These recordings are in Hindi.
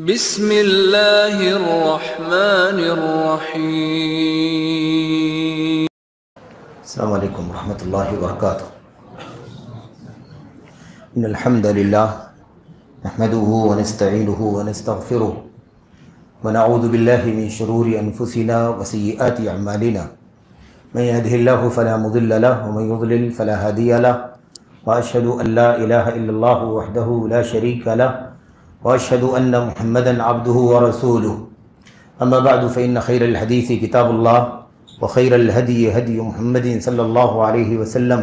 बिस्मिल्लाहिर्रहमानिर्रहीम। अस्सलामु अलैकुम रहमतुल्लाहि व बरकातुहू। इन्नल हम्दुलिल्लाह नहमदुहु व नस्तईनुहु व नस्तगफिरुह व नऊज़ु बिल्लाहि मिन शुरूरि अनफुसिना व सय्यिआति अअमालिना। मन यहदिहिल्लाहु फला मुदिल्ल लहु व मन युद्लिल फला हादिय लहु व अशहदु अन ला इलाहा इल्लल्लाहु वहदहु ला शरीका लहु व अशहदु अन्न मुहम्मदन अब्दुहु व रसूलुहु। अम्मा बअदु फ़इन्न खैरल हदीसी किताबुल्लाह व खैरल हदी हदी मुहम्मदिन सल्लल्लाहु अलैहि वसल्लम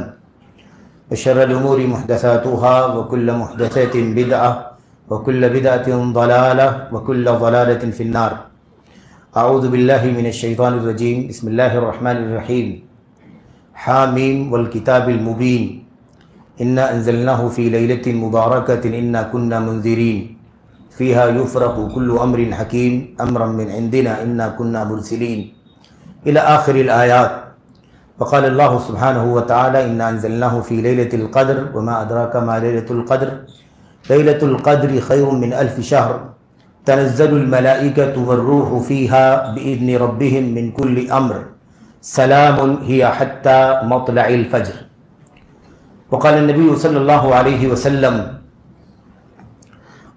व शर्रल उमूरि मुहदसातुहा व कुल्ल मुहदसतिन बिदअह व कुल्ल बिदअतिन ज़लालह व कुल्ल ज़लालतिन फिन्नार। अऊज़ु बिल्लाहि मिनश शैतानिर रजीम। बिस्मिल्लाहिर रहमानिर रहीम। हामीम वल किताबिल मुबीन इन्ना अंज़लनाहु फ़ी लैलतिन मुबारकतिन इन्ना कुन्ना मुंज़िरीन फ़ीहा युफ़रक़ु कुल्लु अम्रिन हकीम अम्रन मिन इंदिना इन्ना कुन्ना मुरसिलीन इला आखिरिल आयात। वक़ाल अल्लाहु सुब्हानहु व तआला इन्ना अंज़लनाहु फ़ी लैलतिल क़द्र व मा अदराका मा लैलतुल क़द्र लैलतुल क़द्रि खैरुम मिन अल्फ़ि शहर तनज़्ज़लुल मलाइकतु वर्रूहु फ़ीहा बिइज़्नि रब्बिहिम मिन कुल्लि अम्र सलामुन हिया हत्ता मत्लइल फ़ज्र। वक़ाल नबी सल्लल्लाहु अलैहि वसल्लम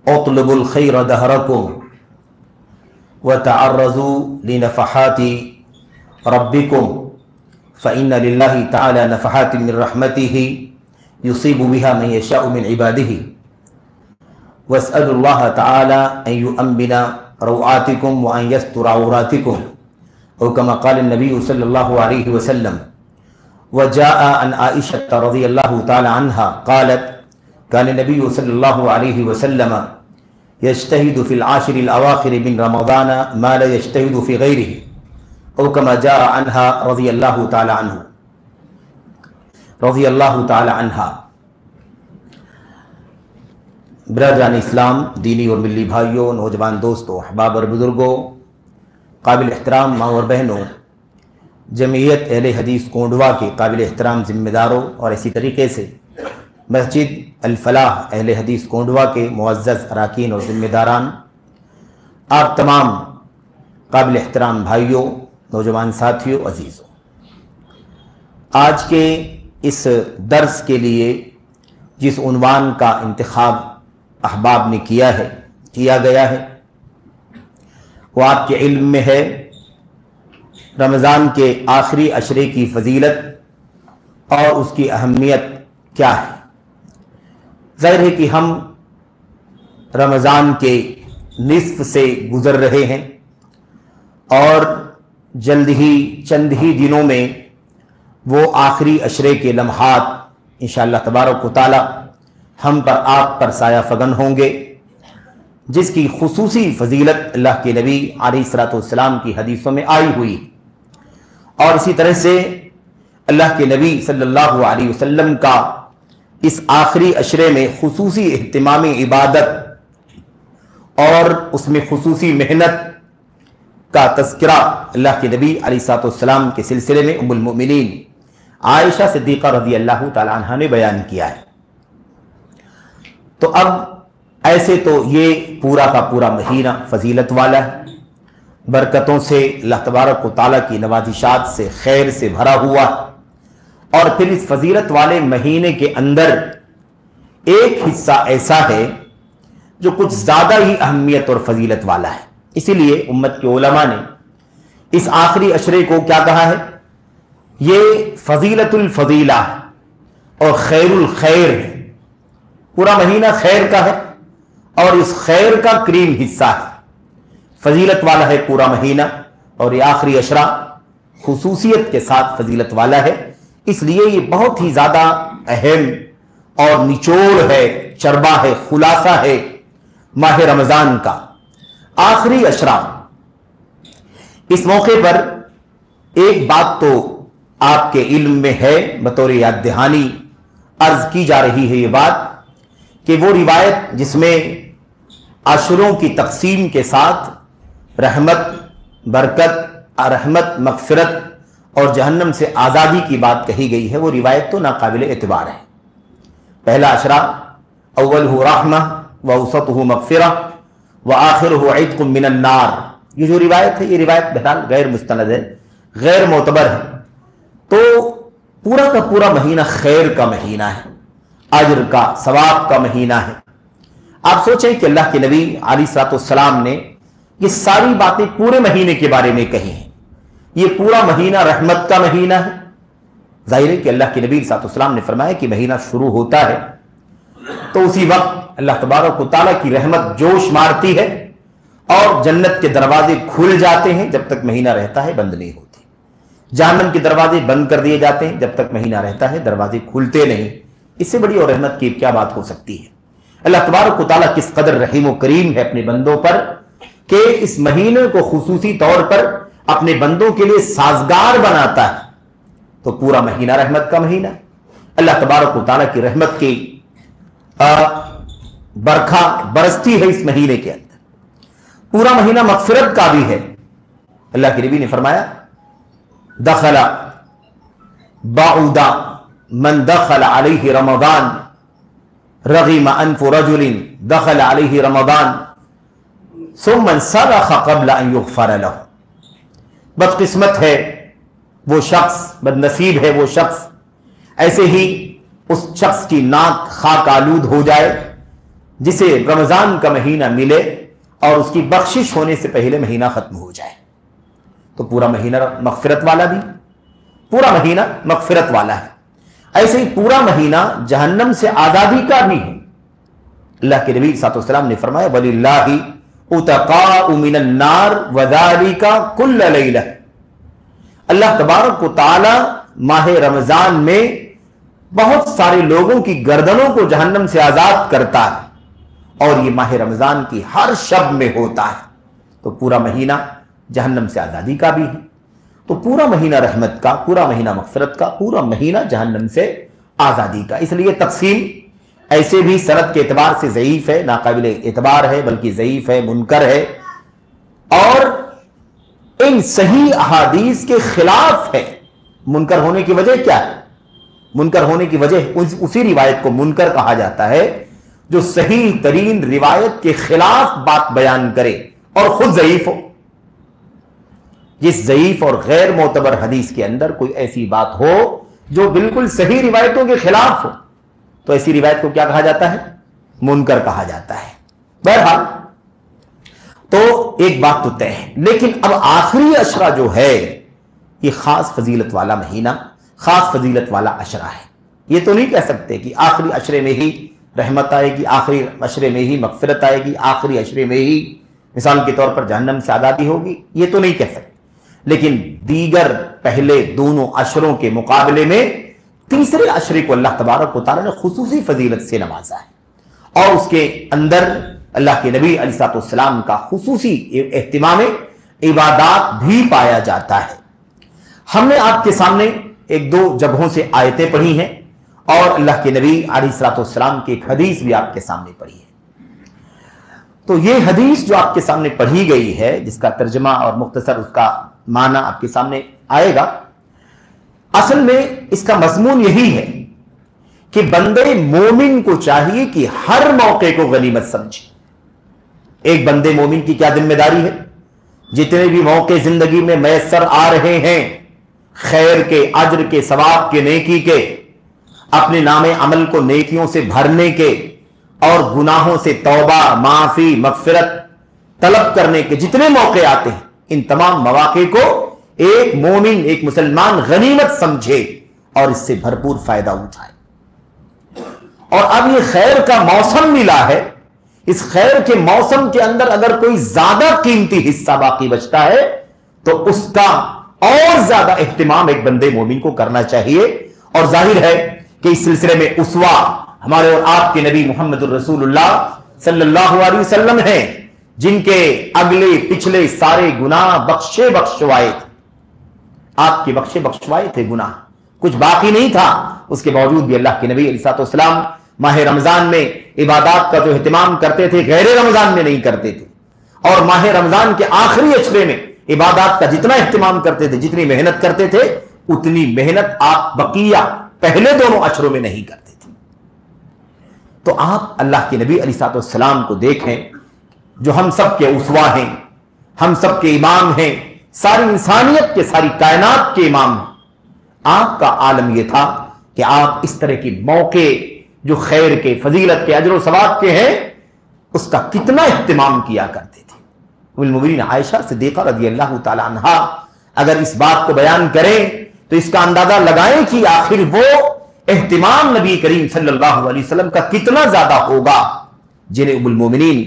उतलुबुल खैर दहरकुम व तअर्रज़ू लिनफ़हाति रब्बिकुम फ़इन्ना लिल्लाहि तआला नफ़हातिन मिन रहमतिहि युसीबु बिहा मन यशाउ मिन इबादिहि वस्अलुल्लाह तआला अन युअम्मिना रौआतिकुम व अन यस्तुर औरातिकुम औ कमा क़ाल नबी सल्लल्लाहु अलैहि वसल्लम। वजाअ अन आइशा रज़ियल्लाहु तआला अन्हा क़ालत कान नबी सल्लल्लाहु अलैहि वसल्लम यज्तहिदु फ़िल आशिरिल अवाखिर मिन रमज़ान मा ला यज्तहिदु फ़ी ग़ैरिही औ कमा जाअ अन्हा रज़ियल्लाहु तआला अन्हा। ब्रदरान इस्लाम, दीनी और मिली भाइयों, नौजवान दोस्तों, अहबाब और बुज़ुर्गों, काबिल एहतराम माँ और बहनों, जमीयत अहले हदीस कोंडवा के काबिल एहतराम ज़िम्मेदारों और इसी तरीके से मस्जिद अल फलाह अहले हदीस कोंडवा के मुअज़्ज़ज़ अराकीन और ज़िम्मेदारान, आप तमाम काबिल एहतराम भाइयों, नौजवान साथियों, अजीज़ों, आज के इस दर्स के लिए जिस उन्वान का इंतखाब अहबाब ने किया गया है वो आपके इल्म में है रमज़ान के आखिरी अशरे की फजीलत और उसकी अहमियत क्या है। ज़ाहिर है कि हम रमज़ान के निस्फ से गुज़र रहे हैं और जल्द ही चंद ही दिनों में वो आखिरी अशरे के लम्हात इंशाअल्लाह तबारक व तआला हम पर आप पर साया फगन होंगे, जिसकी खुसूसी फजीलत अल्लाह के नबी अलैहिस्सलातु वस्सलाम की हदीसों में आई हुई। और इसी तरह से अल्लाह के नबी सल्लल्लाहु अलैहि वसल्लम का इस आखिरी अशरे में खुसूसी इहतिमाम इबादत और उसमें खुसूसी मेहनत का तज़किरा अल्लाह के नबी अलैहिस्सलातु वस्सलाम के सिलसिले में उम्मुल मोमिनीन आयशा सिद्दीक़ा रज़ियल्लाहु तआला अन्हा ने बयान किया है। तो अब ऐसे तो ये पूरा का पूरा महीना फजीलत वाला है, बरकतों से अल्लाह तबारक व तआला की नवाजिशात से खैर से भरा हुआ, और फिर इस फजीलत वाले महीने के अंदर एक हिस्सा ऐसा है जो कुछ ज़्यादा ही अहमियत और फजीलत वाला है। इसीलिए उम्मत के उलमा ने इस आखिरी अशरे को क्या कहा है, ये फजीलतुल फजीला और खैरुल खैर है। पूरा महीना खैर का है और इस खैर का करीम हिस्सा है, फजीलत वाला है पूरा महीना, और ये आखिरी अशरा खुसूसियत के साथ फजीलत वाला है। इसलिए ये बहुत ही ज़्यादा अहम और निचोड़ है, चरबा है, खुलासा है माह रमज़ान का आखिरी अशरा। इस मौके पर एक बात तो आपके इल्म में है, बतौर याद दहानी अर्ज की जा रही है ये बात कि वो रिवायत जिसमें अशरों की तकसीम के साथ रहमत, बरकत, रहमत, मग़फ़िरत और जहन्नम से आज़ादी की बात कही गई है, वो रिवायत तो नाकाबिल एतबार है। पहला अशरा अव्वलहु रहमा व औसतहु मग़फ़िरा व आखिरुहु इत्कुम मिनन नार। ये जो रिवायत है, ये रिवायत बहरहाल गैर मुस्तनद है, गैर मोतबर है। तो पूरा का पूरा महीना खैर का महीना है, अज्र का, सवाब का महीना है। आप सोचें कि अल्लाह के नबी अलैहिस्सलाम ने ये सारी बातें पूरे महीने के बारे में कही हैं। ये पूरा महीना रहमत का महीना है। जाहिर है कि अल्लाह के नबी अलैहिस्सलाम ने फरमाया कि महीना शुरू होता है तो उसी वक्त अल्लाह तबारक व तआला की रहमत जोश मारती है और जन्नत के दरवाजे खुल जाते हैं, जब तक महीना रहता है बंद नहीं होते। जहन्नम के दरवाजे बंद कर दिए जाते हैं, जब तक महीना रहता है दरवाजे खुलते नहीं। इससे बड़ी और रहमत की क्या बात हो सकती है। अल्लाह तबारक व तआला किस कदर रहीम व करीम है अपने बंदों पर कि इस महीने को खुसूसी तौर पर अपने बंदों के लिए साजगार बनाता है। तो पूरा महीना रहमत का महीना, अल्लाह तबारक व तआला की रहमत की बरखा बरसती है इस महीने के अंदर। पूरा महीना मगफिरत का भी है। अल्लाह के नबी ने फरमाया दखला बाउदा मन दखल अलैहि रमजान रगीम अनफु रजुलिन दखल अलैहि रमजान सुम्मन सरख क़ब्ल अन युग़फ़र लहु। बदकिस्मत है वो शख्स, बदनसीब है वो शख्स, ऐसे ही उस शख्स की नाक खाक आलूद हो जाए जिसे रमजान का महीना मिले और उसकी बख्शिश होने से पहले महीना खत्म हो जाए। तो पूरा महीना मगफिरत वाला भी, पूरा महीना मगफिरत वाला है। ऐसे ही पूरा महीना जहन्नम से आजादी का भी है। अल्लाह के नबी सल्लल्लाहु अलैहि वसल्लम ने फरमाया वलिल्लाहि उतकाउ मिनन नार व ज़ालिका कुल्ल लैला। अल्लाह तबारक व तआला माह रमजान में बहुत सारे लोगों की गर्दनों को जहन्नम से आजाद करता है और यह माह रमजान की हर शब में होता है। तो पूरा महीना जहन्नम से आजादी का भी है। तो पूरा महीना रहमत का, पूरा महीना मगफिरत का, पूरा महीना जहन्नम से आजादी का। इसलिए तकसीम ऐसे भी सनद के एतबार से ज़ईफ है, नाकाबिल एतबार है, बल्कि ज़ईफ है, मुनकर है और इन सही अहादीस के खिलाफ है। मुनकर होने की वजह क्या है? मुनकर होने की वजह उसी रिवायत को मुनकर कहा जाता है जो सही तरीन रिवायत के खिलाफ बात बयान करे और खुद ज़ईफ हो। जिस ज़ईफ और गैर मोतबर हदीस के अंदर कोई ऐसी बात हो जो बिल्कुल सही रिवायतों के खिलाफ हो, तो ऐसी रिवायत को क्या कहा जाता है? मुनकर कहा जाता है। बहरहाल तो एक बात तो तय है, लेकिन अब आखिरी अशरा जो है ये खास फजीलत वाला महीना, खास फजीलत वाला अशरा है। ये तो नहीं कह सकते कि आखिरी अशरे में ही रहमत आएगी, आखिरी अशरे में ही मगफिरत आएगी, आखिरी अशरे में ही मिसाल के तौर पर जहन्नम से आज़ादी होगी। ये तो नहीं कह सकते। लेकिन दीगर पहले दोनों अशरों के मुकाबले में तीसरे अशरे को अल्लाह तबारक व तआला ने खुसूसी फजीलत से नवाजा है और उसके अंदर अल्लाह के नबी अलैहिस्सलाम का खुसूसी एहतिमाम इबादात भी पाया जाता है। हमने आपके सामने एक दो जगहों से आयतें पढ़ी हैं और अल्लाह के नबी अलैहिस्सलाम की एक हदीस भी आपके सामने पढ़ी है। तो ये हदीस जो आपके सामने पढ़ी गई है, जिसका तर्जमा और मुख्तसर उसका माना आपके सामने आएगा, असल में इसका मजमून यही है कि बंदे मोमिन को चाहिए कि हर मौके को गनीमत समझे। एक बंदे मोमिन की क्या जिम्मेदारी है? जितने भी मौके जिंदगी में मैसर आ रहे हैं, खैर के, अज्र के, सवाब के, नेकी के, अपने नामे अमल को नेकियों से भरने के और गुनाहों से तौबा, माफी, मगफिरत तलब करने के जितने मौके आते हैं, इन तमाम मौके को एक मोमिन, एक मुसलमान गनीमत समझे और इससे भरपूर फायदा उठाए। और अब ये खैर का मौसम मिला है, इस खैर के मौसम के अंदर अगर कोई ज्यादा कीमती हिस्सा बाकी बचता है तो उसका और ज्यादा एहतिमाम एक बंदे मोमिन को करना चाहिए। और जाहिर है कि इस सिलसिले में उसवा हमारे और आपके नबी मोहम्मद रसूलुल्लाह सल्लल्लाहु अलैहि वसल्लम हैं, जिनके अगले पिछले सारे गुनाह बख्शवाए थे। आपके बख्शवाए थे गुनाह, कुछ बाकी नहीं था। उसके बावजूद भी अल्लाह के नबी अलैहिस्सलाम माह रमजान में इबादत का जो एहतिमाम करते थे, गैर रमजान में नहीं करते थे। और माह रमजान के आखिरी अशरे में इबादत का जितना एहतिमाम करते थे, जितनी मेहनत करते थे, उतनी मेहनत आप बकिया पहले दोनों अशरों में नहीं करते थे। तो आप अल्लाह के नबी अलैहिस्सलाम को देखें, जो हम सब के उसवा हैं, हम सब के इमाम हैं, सारी इंसानियत के, सारी कायनात के इमाम हैं। आपका आलम यह था कि आप इस तरह के मौके जो खैर के, फजीलत के, अजर सवाब के हैं, उसका कितना इह्तिमाम किया करते थे। उम्मुल मोमिनीन आयशा सिद्दीक़ा रज़ियल्लाहु ताला अन्हा अगर इस बात को बयान करें तो इसका अंदाजा लगाएं कि आखिर वो इह्तिमाम नबी करीम सल्लल्लाहु अलैहि वसल्लम का कितना ज्यादा होगा, जिन्हें उम्मुल मोमिनीन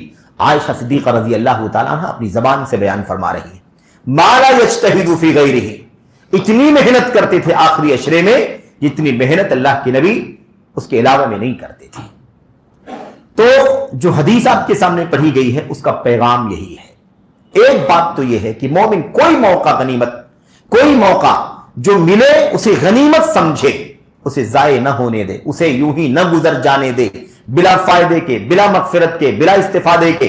आयशा सिद्दीक़ा रज़ियल्लाहु ताला अन्हा अपनी जबान से बयान फरमा रही है। मा ला यज्तहिदु फी गैरिही, इतनी मेहनत करते थे आखिरी अशरे में जितनी मेहनत अल्लाह के नबी उसके अलावा में नहीं करते थे। तो जो हदीस आपके सामने पढ़ी गई है उसका पैगाम यही है। एक बात तो यह है कि मोमिन कोई मौका गनीमत, कोई मौका जो मिले उसे गनीमत समझे, उसे जाये न होने दे, उसे यूं ही न गुजर जाने दे, बिला फायदे के, बिला मगफिरत के, बिला इस्तिफादे के,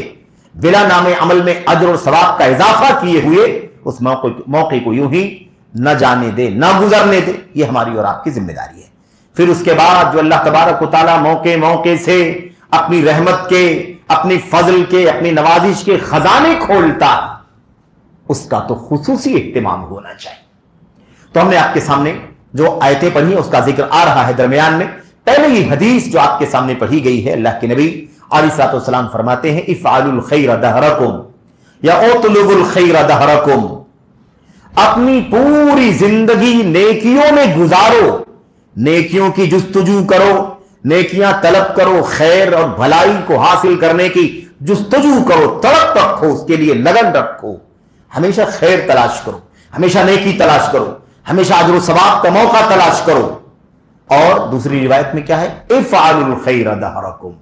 बिला नामे अमल में अजर और सवाब का इजाफा किए हुए उस मौके को यूं ही न जाने दे, न गुजरने दे। यह हमारी और आपकी जिम्मेदारी है। फिर उसके बाद जो अल्लाह तबारक व तआला मौके मौके से अपनी रहमत के, अपनी फजल के, अपनी नवाजिश के खजाने खोलता, उसका तो खुसूसी इत्तिमाम होना चाहिए। तो हमने आपके सामने जो आयतें पढ़ी उसका जिक्र आ रहा है दरमियान में। पहले ही हदीस जो आपके सामने पढ़ी गई है, अल्लाह के नबी अलैहिस्सलाम फरमाते हैं, इफ़अलुल खैर दहरकुम या उतलुबुल खैर दहरकुम, अपनी पूरी जिंदगी नेकियों में गुजारो, नेकियों की जुस्तजू करो, नेकियां तलब करो, खैर और भलाई को हासिल करने की जुस्तजू करो, तड़प रखो, उसके लिए लगन रखो, हमेशा खैर तलाश करो, हमेशा नेकी तलाश करो, हमेशा अजर सवाब का मौका तलाश करो। और दूसरी रिवायत में क्या है, इफ़अलुल खैर दहरकुम,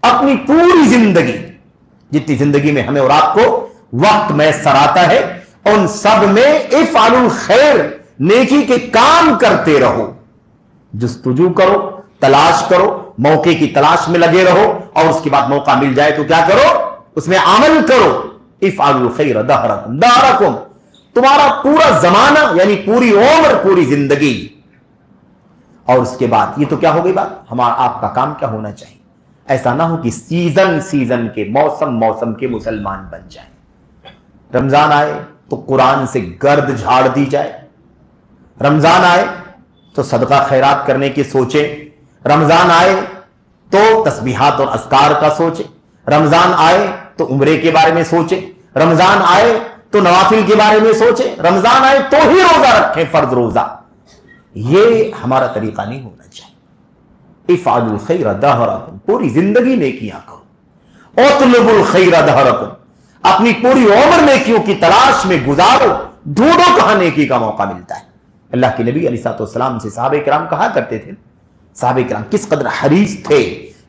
अपनी पूरी जिंदगी, जितनी जिंदगी में हमें और आपको वक्त मैसर आता है, उन सब में इफ़अलुल खैर, नेकी के काम करते रहो, जुस्तजू करो, तलाश करो, मौके की तलाश में लगे रहो, और उसके बाद मौका मिल जाए तो क्या करो, उसमें अमल करो। इफ़अलुल खैर दहरकुम, दहरकुम तुम्हारा पूरा जमाना यानी पूरी उम्र, पूरी जिंदगी। और उसके बाद ये तो क्या हो गई बात, हमारा आपका काम क्या होना चाहिए। ऐसा ना हो कि सीजन सीजन के, मौसम मौसम के मुसलमान बन जाए। रमजान आए तो कुरान से गर्द झाड़ दी जाए, रमजान आए तो सदका खैरात करने की सोचे, रमजान आए तो तस्बीहात और अस्कार का सोचे, रमजान आए तो उम्रे के बारे में सोचे, रमजान आए तो नवाफिल के बारे में सोचे, रमजान आए तो ही रोजा रखें, फर्ज रोजा। ये हमारा तरीका नहीं होना चाहिए। इफ़अलुल खैर दहरकुम, पूरी जिंदगी नेकियां करो, उतलुबुल खैर दहरकुम, अपनी पूरी उम्र नेकियों की तलाश में गुजारो, ढूंढो कहां नेकी का मौका मिलता है। अल्लाह के नबी अलैहिस्सलाम से सहाबे किराम कहा करते थे, सहाबे किराम किस कदर हरीस थे,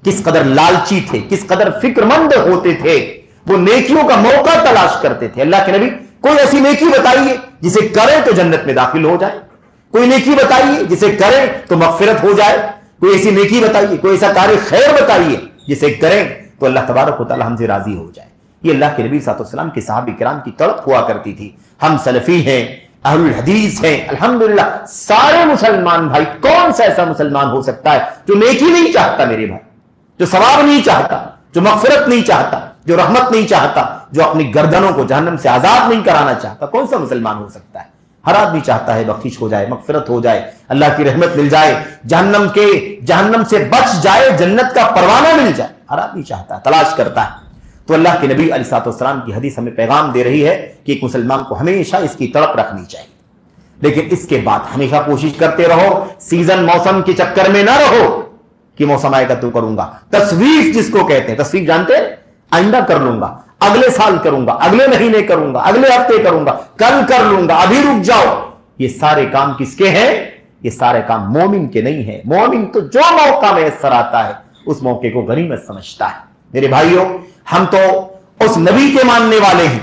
किस कदर लालची थे, किस कदर फिक्रमंद होते थे, वो नेकियों का मौका तलाश करते थे। अल्लाह के नबी, कोई ऐसी नेकी बताइए जिसे करें तो जन्नत में दाखिल हो जाए, कोई नेकी बताइए जिसे करें तो मगफिरत हो जाए, कोई ऐसी नेकी बताइए, कोई ऐसा कार्य खैर बताइए जिसे करें तो अल्लाह तबारक व तआला हमसे राजी हो जाए। ये अल्लाह के नबी सल्लल्लाहु अलैहि वसल्लम के सहाबी किराम की तड़प हुआ करती थी। हम सलफी हैं, अहलुल हदीस हैं, अल्हम्दुलिल्लाह सारे मुसलमान भाई, कौन सा ऐसा मुसलमान हो सकता है जो नेकी नहीं चाहता मेरे भाई, जो सवाब नहीं चाहता, जो मगफिरत नहीं चाहता, जो रहमत नहीं चाहता, जो अपनी गर्दनों को जहन्नम से आजाद नहीं कराना चाहता। कौन सा मुसलमान हो सकता है। हर आदमी चाहता है बख्शिश हो जाए, मगफिरत हो जाए, अल्लाह की रहमत मिल जाए, जहन्नम से बच जाए, जन्नत का परवाना मिल जाए। हर आदमी चाहता है, तलाश करता है। तो अल्लाह के नबी अलैहिस्सलाम की हदीस हमें पैगाम दे रही है कि एक मुसलमान को हमेशा इसकी तड़प रखनी चाहिए, लेकिन इसके बाद हमेशा कोशिश करते रहो, सीजन मौसम के चक्कर में ना रहो कि मौसम आएगा तो करूंगा। तस्वीफ जिसको कहते हैं, तस्वीफ जानते हैं, आइंदा कर लूंगा, अगले साल करूंगा, अगले महीने करूंगा, अगले हफ्ते करूंगा, कल कर लूंगा, अभी रुक जाओ। ये सारे काम किसके हैं? ये सारे काम मोमिन के नहीं है। मोमिन तो जो मौका मैसर आता है उस मौके को गनीमत समझता है। मेरे भाइयों, हम तो उस नबी के मानने वाले हैं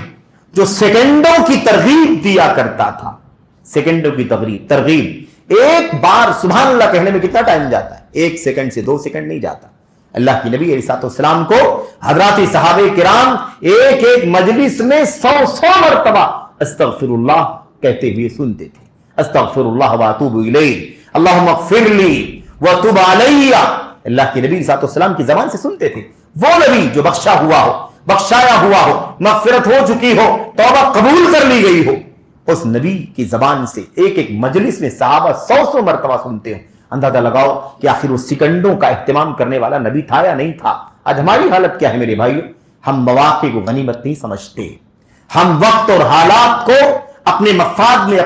जो सेकंडों की तरगीब दिया करता था। सेकंडों की तरगीब, एक बार सुभान अल्लाह कहने में कितना टाइम जाता है? 1 सेकंड से 2 सेकंड नहीं जाता। अल्लाह की नबी अलैहिस्सलाम को हज़रात सहाबे किराम एक एक मजलिस में 100 मरतबा अस्तगफिरुल्लाह कहते हुए सुनते थे। अस्तगफिरुल्लाह व अतूबु इलैहि, अल्लाहुम्मा ग़फ़िरली व तुब अलैया। अल्लाह की नबी अलैहिस्सलाम की ज़बान से सुनते थे। वो नबी जो बख्शा हुआ हो, बख्शाया हुआ हो, मगफिरत हो चुकी हो, तौबा कबूल कर ली गई हो, उस नबी की जबान से एक एक मजलिस में सहाबा 100 मरतबा सुनते हो। अंदाजा लगाओ कि आखिर उस सिकंडों का इह्तिमाम करने वाला नबी था या नहीं था। आज हमारी हालत क्या है मेरे भाइयों? हम मौके को गनीमत नहीं समझते। हम वक्त और हालात को अपने मफाद में,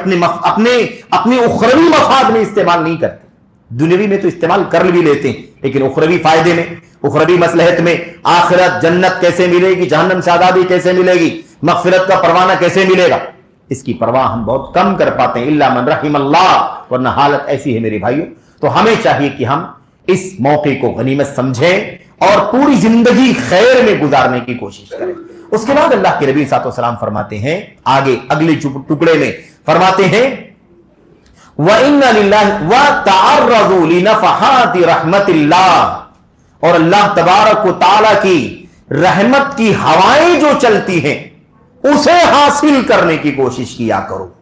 अपने उखरवी मफाद में इस्तेमाल नहीं करते। दुनियावी में तो इस्तेमाल कर भी लेते हैं, लेकिन उखरवी फायदे में, उखरवी मसलहत में, आखिरत जन्नत कैसे मिलेगी, जहन्नम से आजादी कैसे मिलेगी, मगफिरत का परवाना कैसे मिलेगा, इसकी परवाह हम बहुत कम कर पाते हैं। इल्ला मन रहिमल्लाह, वरना हालत ऐसी है मेरे भाइयों। तो हमें चाहिए कि हम इस मौके को गनीमत समझें और पूरी जिंदगी खैर में गुजारने की कोशिश करें। उसके बाद अल्लाह के नबी सल्लल्लाहु अलैहि वसल्लम फरमाते हैं, आगे अगले टुकड़े में फरमाते हैं, व इन्ना लिल्लाहि व तअर्रज़ू लिनफ़हाति रहमतिल्लाह, और अल्लाह तबारक व तआला की रहमत की हवाएं जो चलती हैं उसे हासिल करने की कोशिश किया करो।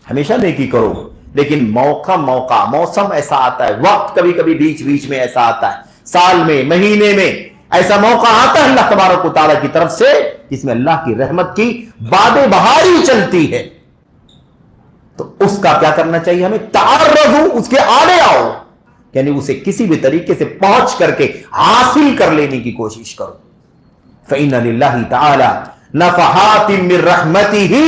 हमेशा नेकी करो, लेकिन मौसम ऐसा आता है, वक्त कभी कभी बीच बीच में ऐसा आता है, साल में, महीने में ऐसा मौका आता है अल्लाह तबारक व तआला की तरफ से, जिसमें अल्लाह की रहमत की बादे बहारी चलती है। तो उसका क्या करना चाहिए हमें? तार्रज़ू, उसके आड़े आओ, यानी उसे किसी भी तरीके से पहुंच करके हासिल कर लेने की कोशिश करो। फ़इन्ना लिल्लाहि तआला नफ़हातिन मिन रहमतिही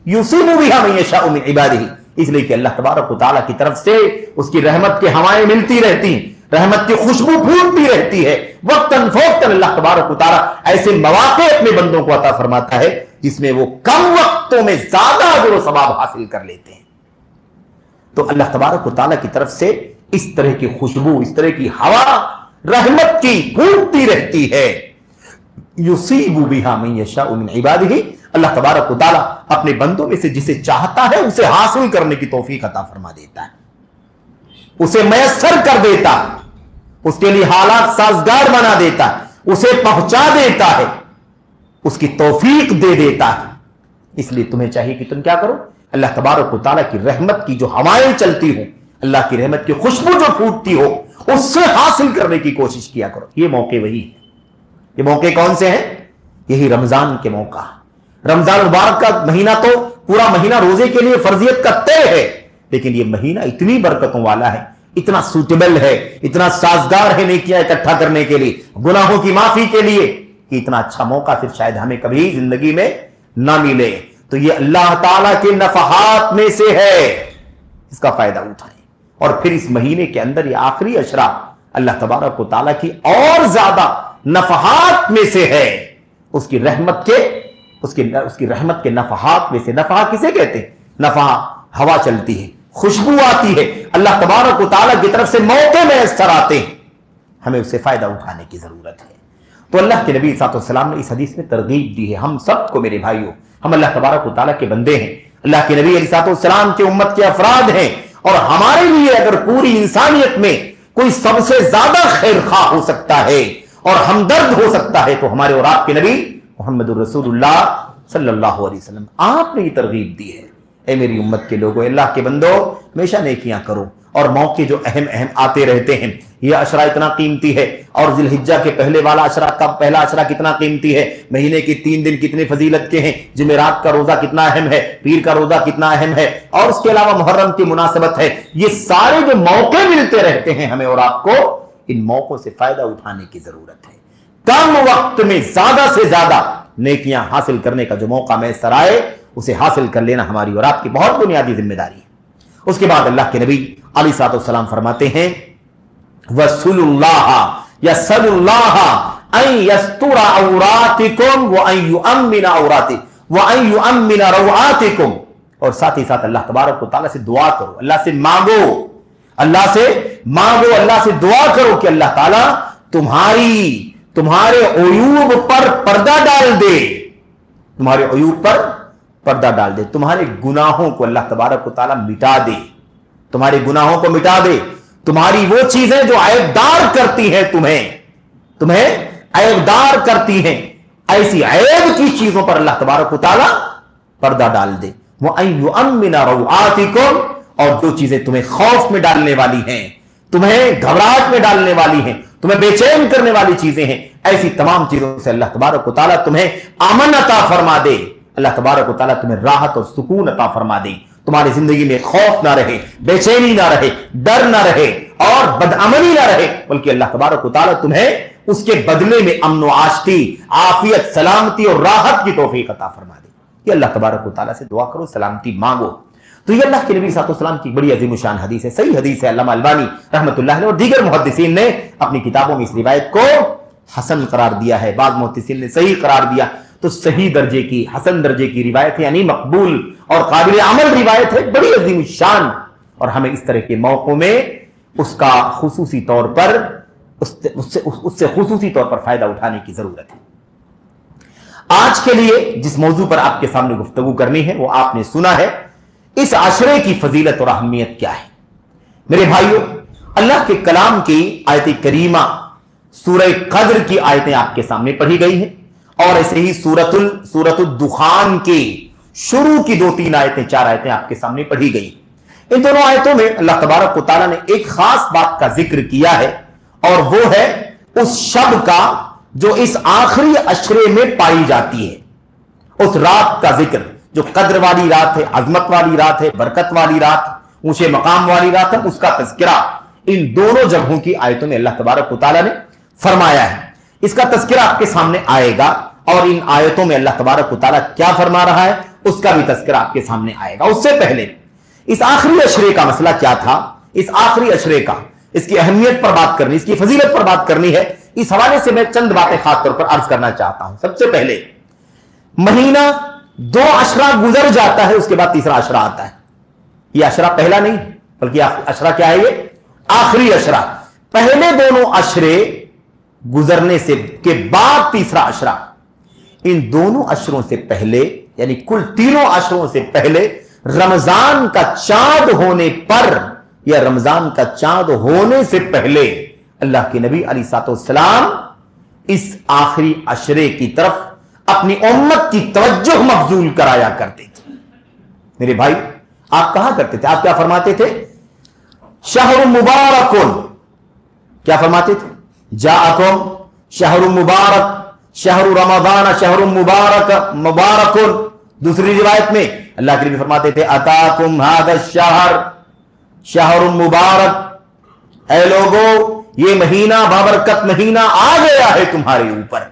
युसीबु बिहा मन यशाउ मिन इबादिही, इसलिए कि अल्लाह तबारक व तआला की तरफ से उसकी रहमत के हवाएं मिलती रहती हैं, रहमत की खुशबू फूटती रहती है। वक्तन फौक्तन अल्लाह तबारक व तआला ऐसे मौके अपने बंदों को अता फरमाता है जिसमें वो कम वक्तों में ज्यादा अजर व सवाब हासिल कर लेते हैं। तो अल्लाह तबारक व तआला की तरफ से इस तरह की खुशबू, इस तरह की हवा रहमत की फूटती रहती है। युसीबु बिहा मन यशाउ मिन इबादिही, अल्लाह तबारक व तआला अपने बंदों में से जिसे चाहता है उसे हासिल करने की तौफीक अता फरमा देता है, उसे मयस्सर कर देता है, उसके लिए हालात साजगार बना देता है, उसे पहुंचा देता है, उसकी तौफीक दे देता है। इसलिए तुम्हें चाहिए कि तुम क्या करो? अल्लाह तबारक व तआला की रहमत की जो हवाएं चलती हो, अल्लाह की रहमत की खुशबू जो फूटती हो, उससे हासिल करने की कोशिश किया करो। ये मौके वही है। ये मौके कौन से हैं? यही रमजान के मौका। रमजान मुबारक का महीना तो पूरा महीना रोजे के लिए फर्जियत का तय है, लेकिन ये महीना इतनी बरकतों वाला है, इतना सूटेबल है, इतना साजगार है नेकियां इकट्ठा करने के लिए, गुनाहों की माफी के लिए, कि इतना अच्छा मौका फिर शायद हमें कभी जिंदगी में ना मिले। तो ये अल्लाह ताला के नफहात में से है, इसका फायदा उठाएं। और फिर इस महीने के अंदर ये आखिरी अशरा अल्लाह तबारक व तआला की और ज्यादा नफहात में से है, उसकी रहमत के नफहात में से। नफहा किसे कहते हैं? नफहा हवा चलती है, खुशबू आती है, अल्लाह तबारक व तआला की तरफ से मौके मैसर आते हैं, हमें उससे फायदा उठाने की जरूरत है। तो अल्लाह के नबी सल्लल्लाहु अलैहि वसल्लम ने इस हदीस में तरगीब दी है हम सबको। मेरे भाइयों, हम अल्लाह तबारक व तआला के बंदे हैं, अल्लाह के नबी सल्लल्लाहु अलैहि वसल्लम के उम्मत के अफराद हैं, और हमारे लिए अगर पूरी इंसानियत में कोई सबसे ज्यादा खैर खा हो सकता है और हमदर्द हो सकता है तो हमारे और आपके नबी मुहम्मदुर रसूलुल्लाह सल्लल्लाहु अलैहि वसल्लम, आपने ये तरगीब दी है। ए मेरी उम्मत के लोगों, अल्लाह के बंदो, हमेशा नेकियां करो। और मौके जो अहम अहम आते रहते हैं, यह अशरा इतना कीमती है, और जिलहिज्जा के पहले वाला अशरा का पहला अशरा कितना कीमती है, महीने के 3 दिन कितने फजीलत के हैं, जुमेरात का रोजा कितना अहम है, पीर का रोजा कितना अहम है, और उसके अलावा मुहर्रम की मुनासबत है। ये सारे जो मौके मिलते रहते हैं हमें और आपको, इन मौकों से फायदा उठाने की जरूरत है। कम वक्त में ज्यादा से ज्यादा नेकियां हासिल करने का जो मौका मैसर आए, उसे हासिल कर लेना हमारी और आपकी बहुत बुनियादी जिम्मेदारी है। उसके बाद अल्लाह के नबी अलैहिस्सलाम फरमाते हैं, वसुलुल्लाह यसलुल्लाह अन यस्तुरा औरातिकुम व अन युअम्मिना औराति व अन युअम्मिना रवातिकुम। और साथ ही साथ अल्लाह तबारक व तआला से दुआ करो, अल्लाह से मांगो, अल्लाह से दुआ करो कि अल्लाह ताला तुम्हारे अयूब पर पर्दा डाल दे, तुम्हारे अयूब पर पर्दा डाल दे, तुम्हारे गुनाहों को अल्लाह तबारक व तआला मिटा दे, तुम्हारे गुनाहों को मिटा दे, तुम्हारी वो चीजें जो ऐबदार करती हैं, तुम्हें ऐबदार करती हैं, ऐसी ऐब की चीजों पर अल्लाह तबारक व तआला पर्दा डाल दे। वो अन युअम्मिना रवातिकुम, और जो चीजें तुम्हें खौफ में डालने वाली हैं, तुम्हें घबराहट में डालने वाली हैं, तुम्हें बेचैन करने वाली चीजें हैं, ऐसी तमाम चीजों से अल्लाह तबारक व तआला तुम्हें अमन अता फरमा दे। अल्लाह तबारक व तआला तुम्हें राहत और सुकून अता फरमा दे। तुम्हारी जिंदगी में खौफ ना रहे, बेचैनी ना रहे, डर ना रहे और बदअमनी ना रहे, बल्कि अल्लाह तबारक व तआला तुम्हें उसके बदले में अमन व आश्ती, आफियत, सलामती और राहत की तौफीक अता फरमा दे। ये अल्लाह तबारक व तआला से दुआ करो, सलामती मांगो। तो ये अल्लाह के नबी सल्लल्लाहु अलैहि वसल्लम की बड़ी अजीम शान हदीस है, सही हदीस है। अल्लामा अलबानी रहमतुल्लाह अलैह और दीगर मुहद्दिसीन ने अपनी किताबों में इस रिवायत को हसन करार दिया है, बाद मुहद्दिसीन ने सही करार दिया। तो सही दर्जे की, हसन दर्जे की रिवायत है, यानी मकबूल और काबिल अमल रिवायत है, बड़ी अजीम शान। और हमें इस तरह के मौकों में उसका खुसूसी तौर पर उससे खुसूसी तौर पर फायदा उठाने की जरूरत है। आज के लिए जिस मौजू पर आपके सामने गुफ्तगू करनी है वो आपने सुना है, इस आशरे की फजीलत और अहमियत क्या है। मेरे भाइयों, अल्लाह के कलाम की आयत करीमा सूरह कद्र की आयतें आपके सामने पढ़ी गई हैं और ऐसे ही सूरतुल दुखान की शुरू की 2-3 आयतें, 4 आयतें आपके सामने पढ़ी गई। इन दोनों आयतों में अल्लाह तबारक व तआला ने एक खास बात का जिक्र किया है और वो है उस शब का जो इस आखिरी अशरे में पाई जाती है, उस रात का जिक्र जो कद्र वाली रात है, अजमत वाली रात है, बरकत वाली रात, ऊंचे मकाम वाली रात है, उसका तज़किरा इन दोनों जगहों की आयतों में अल्लाह तबारक व तआला ने फरमाया है। इसका तज़किरा आपके सामने आएगा और इन आयतों में अल्लाह तबारक व तआला क्या फरमा रहा है उसका भी तज़किरा आपके सामने आएगा। उससे पहले इस आखिरी अशरे का मसला क्या था, इस आखिरी अशरे का, इसकी अहमियत पर बात करनी, इसकी फजीलत पर बात करनी है। इस हवाले से मैं चंद बातें खासतौर पर अर्ज करना चाहता हूं। सबसे पहले, महीना 2 अशरा गुजर जाता है, उसके बाद तीसरा अशरा आता है। यह अशरा पहला नहीं बल्कि अशरा क्या है, ये आखिरी अशरा। पहले दोनों अशरे गुजरने से के बाद तीसरा अशरा, इन दोनों अशरों से पहले, यानी कुल तीनों अशरों से पहले रमजान का चांद होने पर या रमजान का चांद होने से पहले अल्लाह के नबी अलैहिस्सलाम इस आखिरी अशरे की तरफ अपनी उम्मत की तवज्जो मबजूल कराया करते थे। मेरे भाई, आप कहा करते थे, आप क्या फरमाते थे? शहर मुबारकुन, क्या फरमाते थे? जाअकुम शहर मुबारक, शहर रमजान शहर मुबारक मुबारकुन। दूसरी रिवायत में अल्लाह के नबी फरमाते थे अताकुम हादा शहर शहर मुबारक, ऐ लोगों ये महीना बाबरकत महीना आ गया है तुम्हारे ऊपर,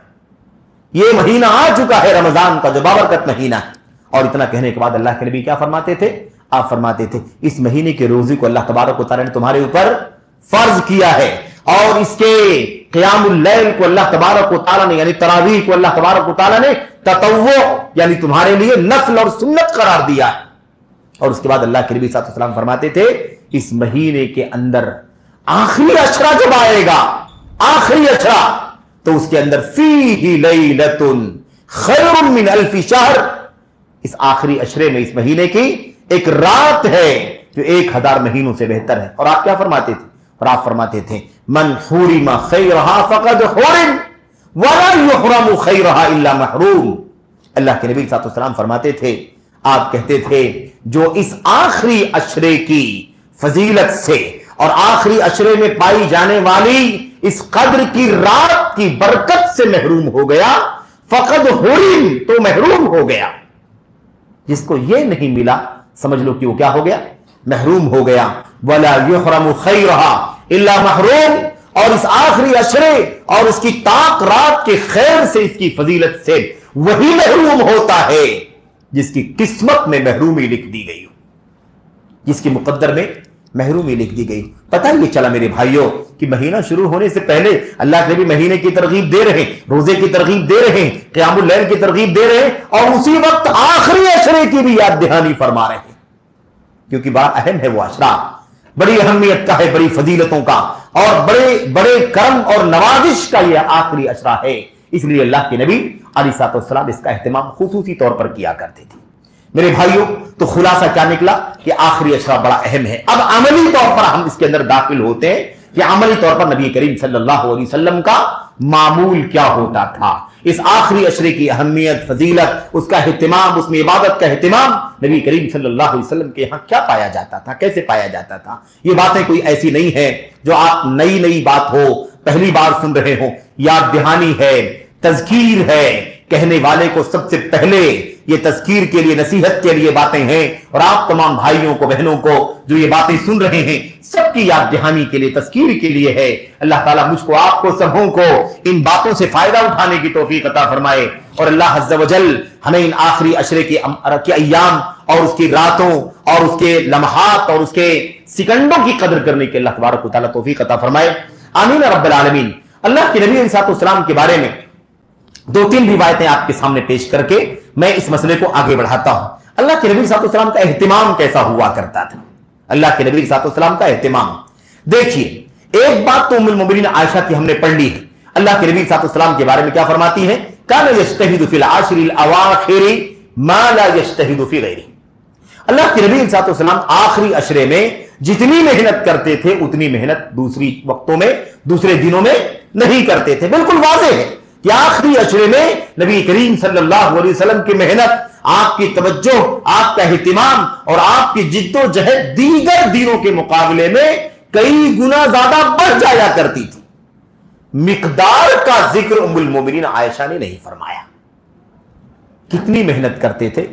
ये महीना आ चुका है रमजान का जो बाबरकत महीना है। और इतना कहने के बाद अल्लाह के नबी क्या फरमाते थे? आप फरमाते थे इस महीने के रोजे को अल्लाह तबारक व तआला ने तुम्हारे ऊपर फर्ज किया है और इसके क़ियामुल लैल को अल्लाह तबारक व तआला ने, यानी तरावीह को अल्लाह तबारक व तआला ने ततव्वु यानी तुम्हारे लिए नफल और सुन्नत करार दिया है। और उसके बाद अल्लाह के नबी सल्लल्लाहु अलैहि वसल्लम फरमाते थे इस महीने के अंदर आखिरी अशरा जब आएगा, आखिरी अशरा, तो उसके अंदर फीही लैलतुन खैरुम मिन अल्फि शहर, इस आखिरी अशरे में, इस महीने की एक रात है जो 1000 महीनों से बेहतर है। और आप क्या फरमाते थे? और आप फरमाते थे मन हुरिमा खैरहा फकद हुरिम वला युहरमु खैरहा इल्ला महरूम। अल्लाह के नबी सल्लल्लाहु अलैहि वसल्लम फरमाते थे, आप कहते थे जो इस आखिरी अशरे की फजीलत से और आखिरी अशरे में पाई जाने वाली इस कद्र की रात की बरकत से महरूम हो गया, फकद हुरिम, तो महरूम हो गया। जिसको यह नहीं मिला समझ लो कि वो क्या हो गया? महरूम हो गया। वला युहरमु खैरहा इल्ला महरूम, और इस आखिरी अशरे और इसकी ताक रात के खैर से, इसकी फजीलत से वही महरूम होता है जिसकी किस्मत में महरूमी लिख दी गई हो, जिसके मुकद्दर में महरूमी लिख दी गई। पता ही चला मेरे भाइयों कि महीना शुरू होने से पहले अल्लाह के नबी महीने की तरगीब दे रहे हैं, रोजे की तरगीब दे रहे हैं, क़ियामुल लैल की तरगीब दे रहे हैं और उसी वक्त आखिरी अशरे की भी याद दहानी फरमा रहे हैं, क्योंकि बड़ा अहम है वो अशरा, बड़ी अहमियत का है, बड़ी फजीलतों का और बड़े बड़े करम और नवाजिश का यह आखिरी अशरा है। इसलिए अल्लाह के नबी अलैहिस्सलाम इसका एहतमाम खुसूसी तौर पर किया करते थे। मेरे भाइयों, तो खुलासा क्या निकला कि आखिरी अशरा बड़ा अहम है। अब अमली तौर पर हम इसके अंदर दाखिल होते हैं कि अमली तौर पर नबी करीम सल्लल्लाहु अलैहि वसल्लम का मामूल क्या होता था, इस आखिरी अशरे की अहमियत, फजीलत, उसका एहतिमाम, उसमें इबादत का एहतिमाम नबी करीम सल्लल्लाहु अलैहि वसल्लम के यहाँ क्या पाया जाता था, कैसे पाया जाता था। ये बातें कोई ऐसी नहीं है जो आप नई नई बात हो, पहली बार सुन रहे हो। याद दहानी है, तज़कीर है, कहने वाले को सबसे पहले ये तज़कीर के लिए, नसीहत के लिए बातें हैं। और आप तमाम भाइयों को, बहनों को जो ये बातें सुन रहे हैं, सबकी याद दहानी के लिए, तज़कीर के लिए है। अल्लाह ताला मुझको, आपको, सबों को इन बातों से फायदा उठाने की तौफीक अता फरमाए। और अल्लाह अज़्ज़ व जल हमें इन आखिरी अशरे के अय्याम और उसकी रातों और उसके लम्हात और उसके सिकंडों की कदर करने के अल्लाह तबारक व तआला तौफीक अता फरमाए। आमीन रब्बिल आलमीन। अल्लाह के नबी अलैहि सलाम के बारे में दो तीन रिवायतें आपके सामने पेश करके मैं इस मसले को आगे बढ़ाता हूं। अल्लाह के नबी अलैहि सलाम का एहतिमाम कैसा हुआ करता था। अल्लाह के नबी अलैहि सलाम का एहतिमाम देखिए, एक बात तो उम्मुल मोमिनीन आयशा की हमने पढ़ ली है। अल्लाह के नबी अलैहि सलाम के बारे में क्या फरमाती है, काना यज्तहिदु फिल आशरिल अवाखिरी मा ला यज्तहिदु फी गैरिही। अल्लाह के नबी अलैहि सलाम आखिरी अशरे में जितनी मेहनत करते थे उतनी मेहनत दूसरी वक्तों में, दूसरे दिनों में नहीं करते थे। बिल्कुल वाज़ेह है कि आखिरी अशरे में नबी करीम सल्लल्लाहु अलैहि वसल्लम की मेहनत, आपकी तवज्जो, आपका एहतिमाम और आपकी जिद्दोजहद दीगर दिनों के मुकाबले में कई गुना ज्यादा बढ़ जाया करती थी। मिकदार का जिक्र उम्मुल मोमिनीन आयशा ने नहीं फरमाया। कितनी मेहनत करते थे,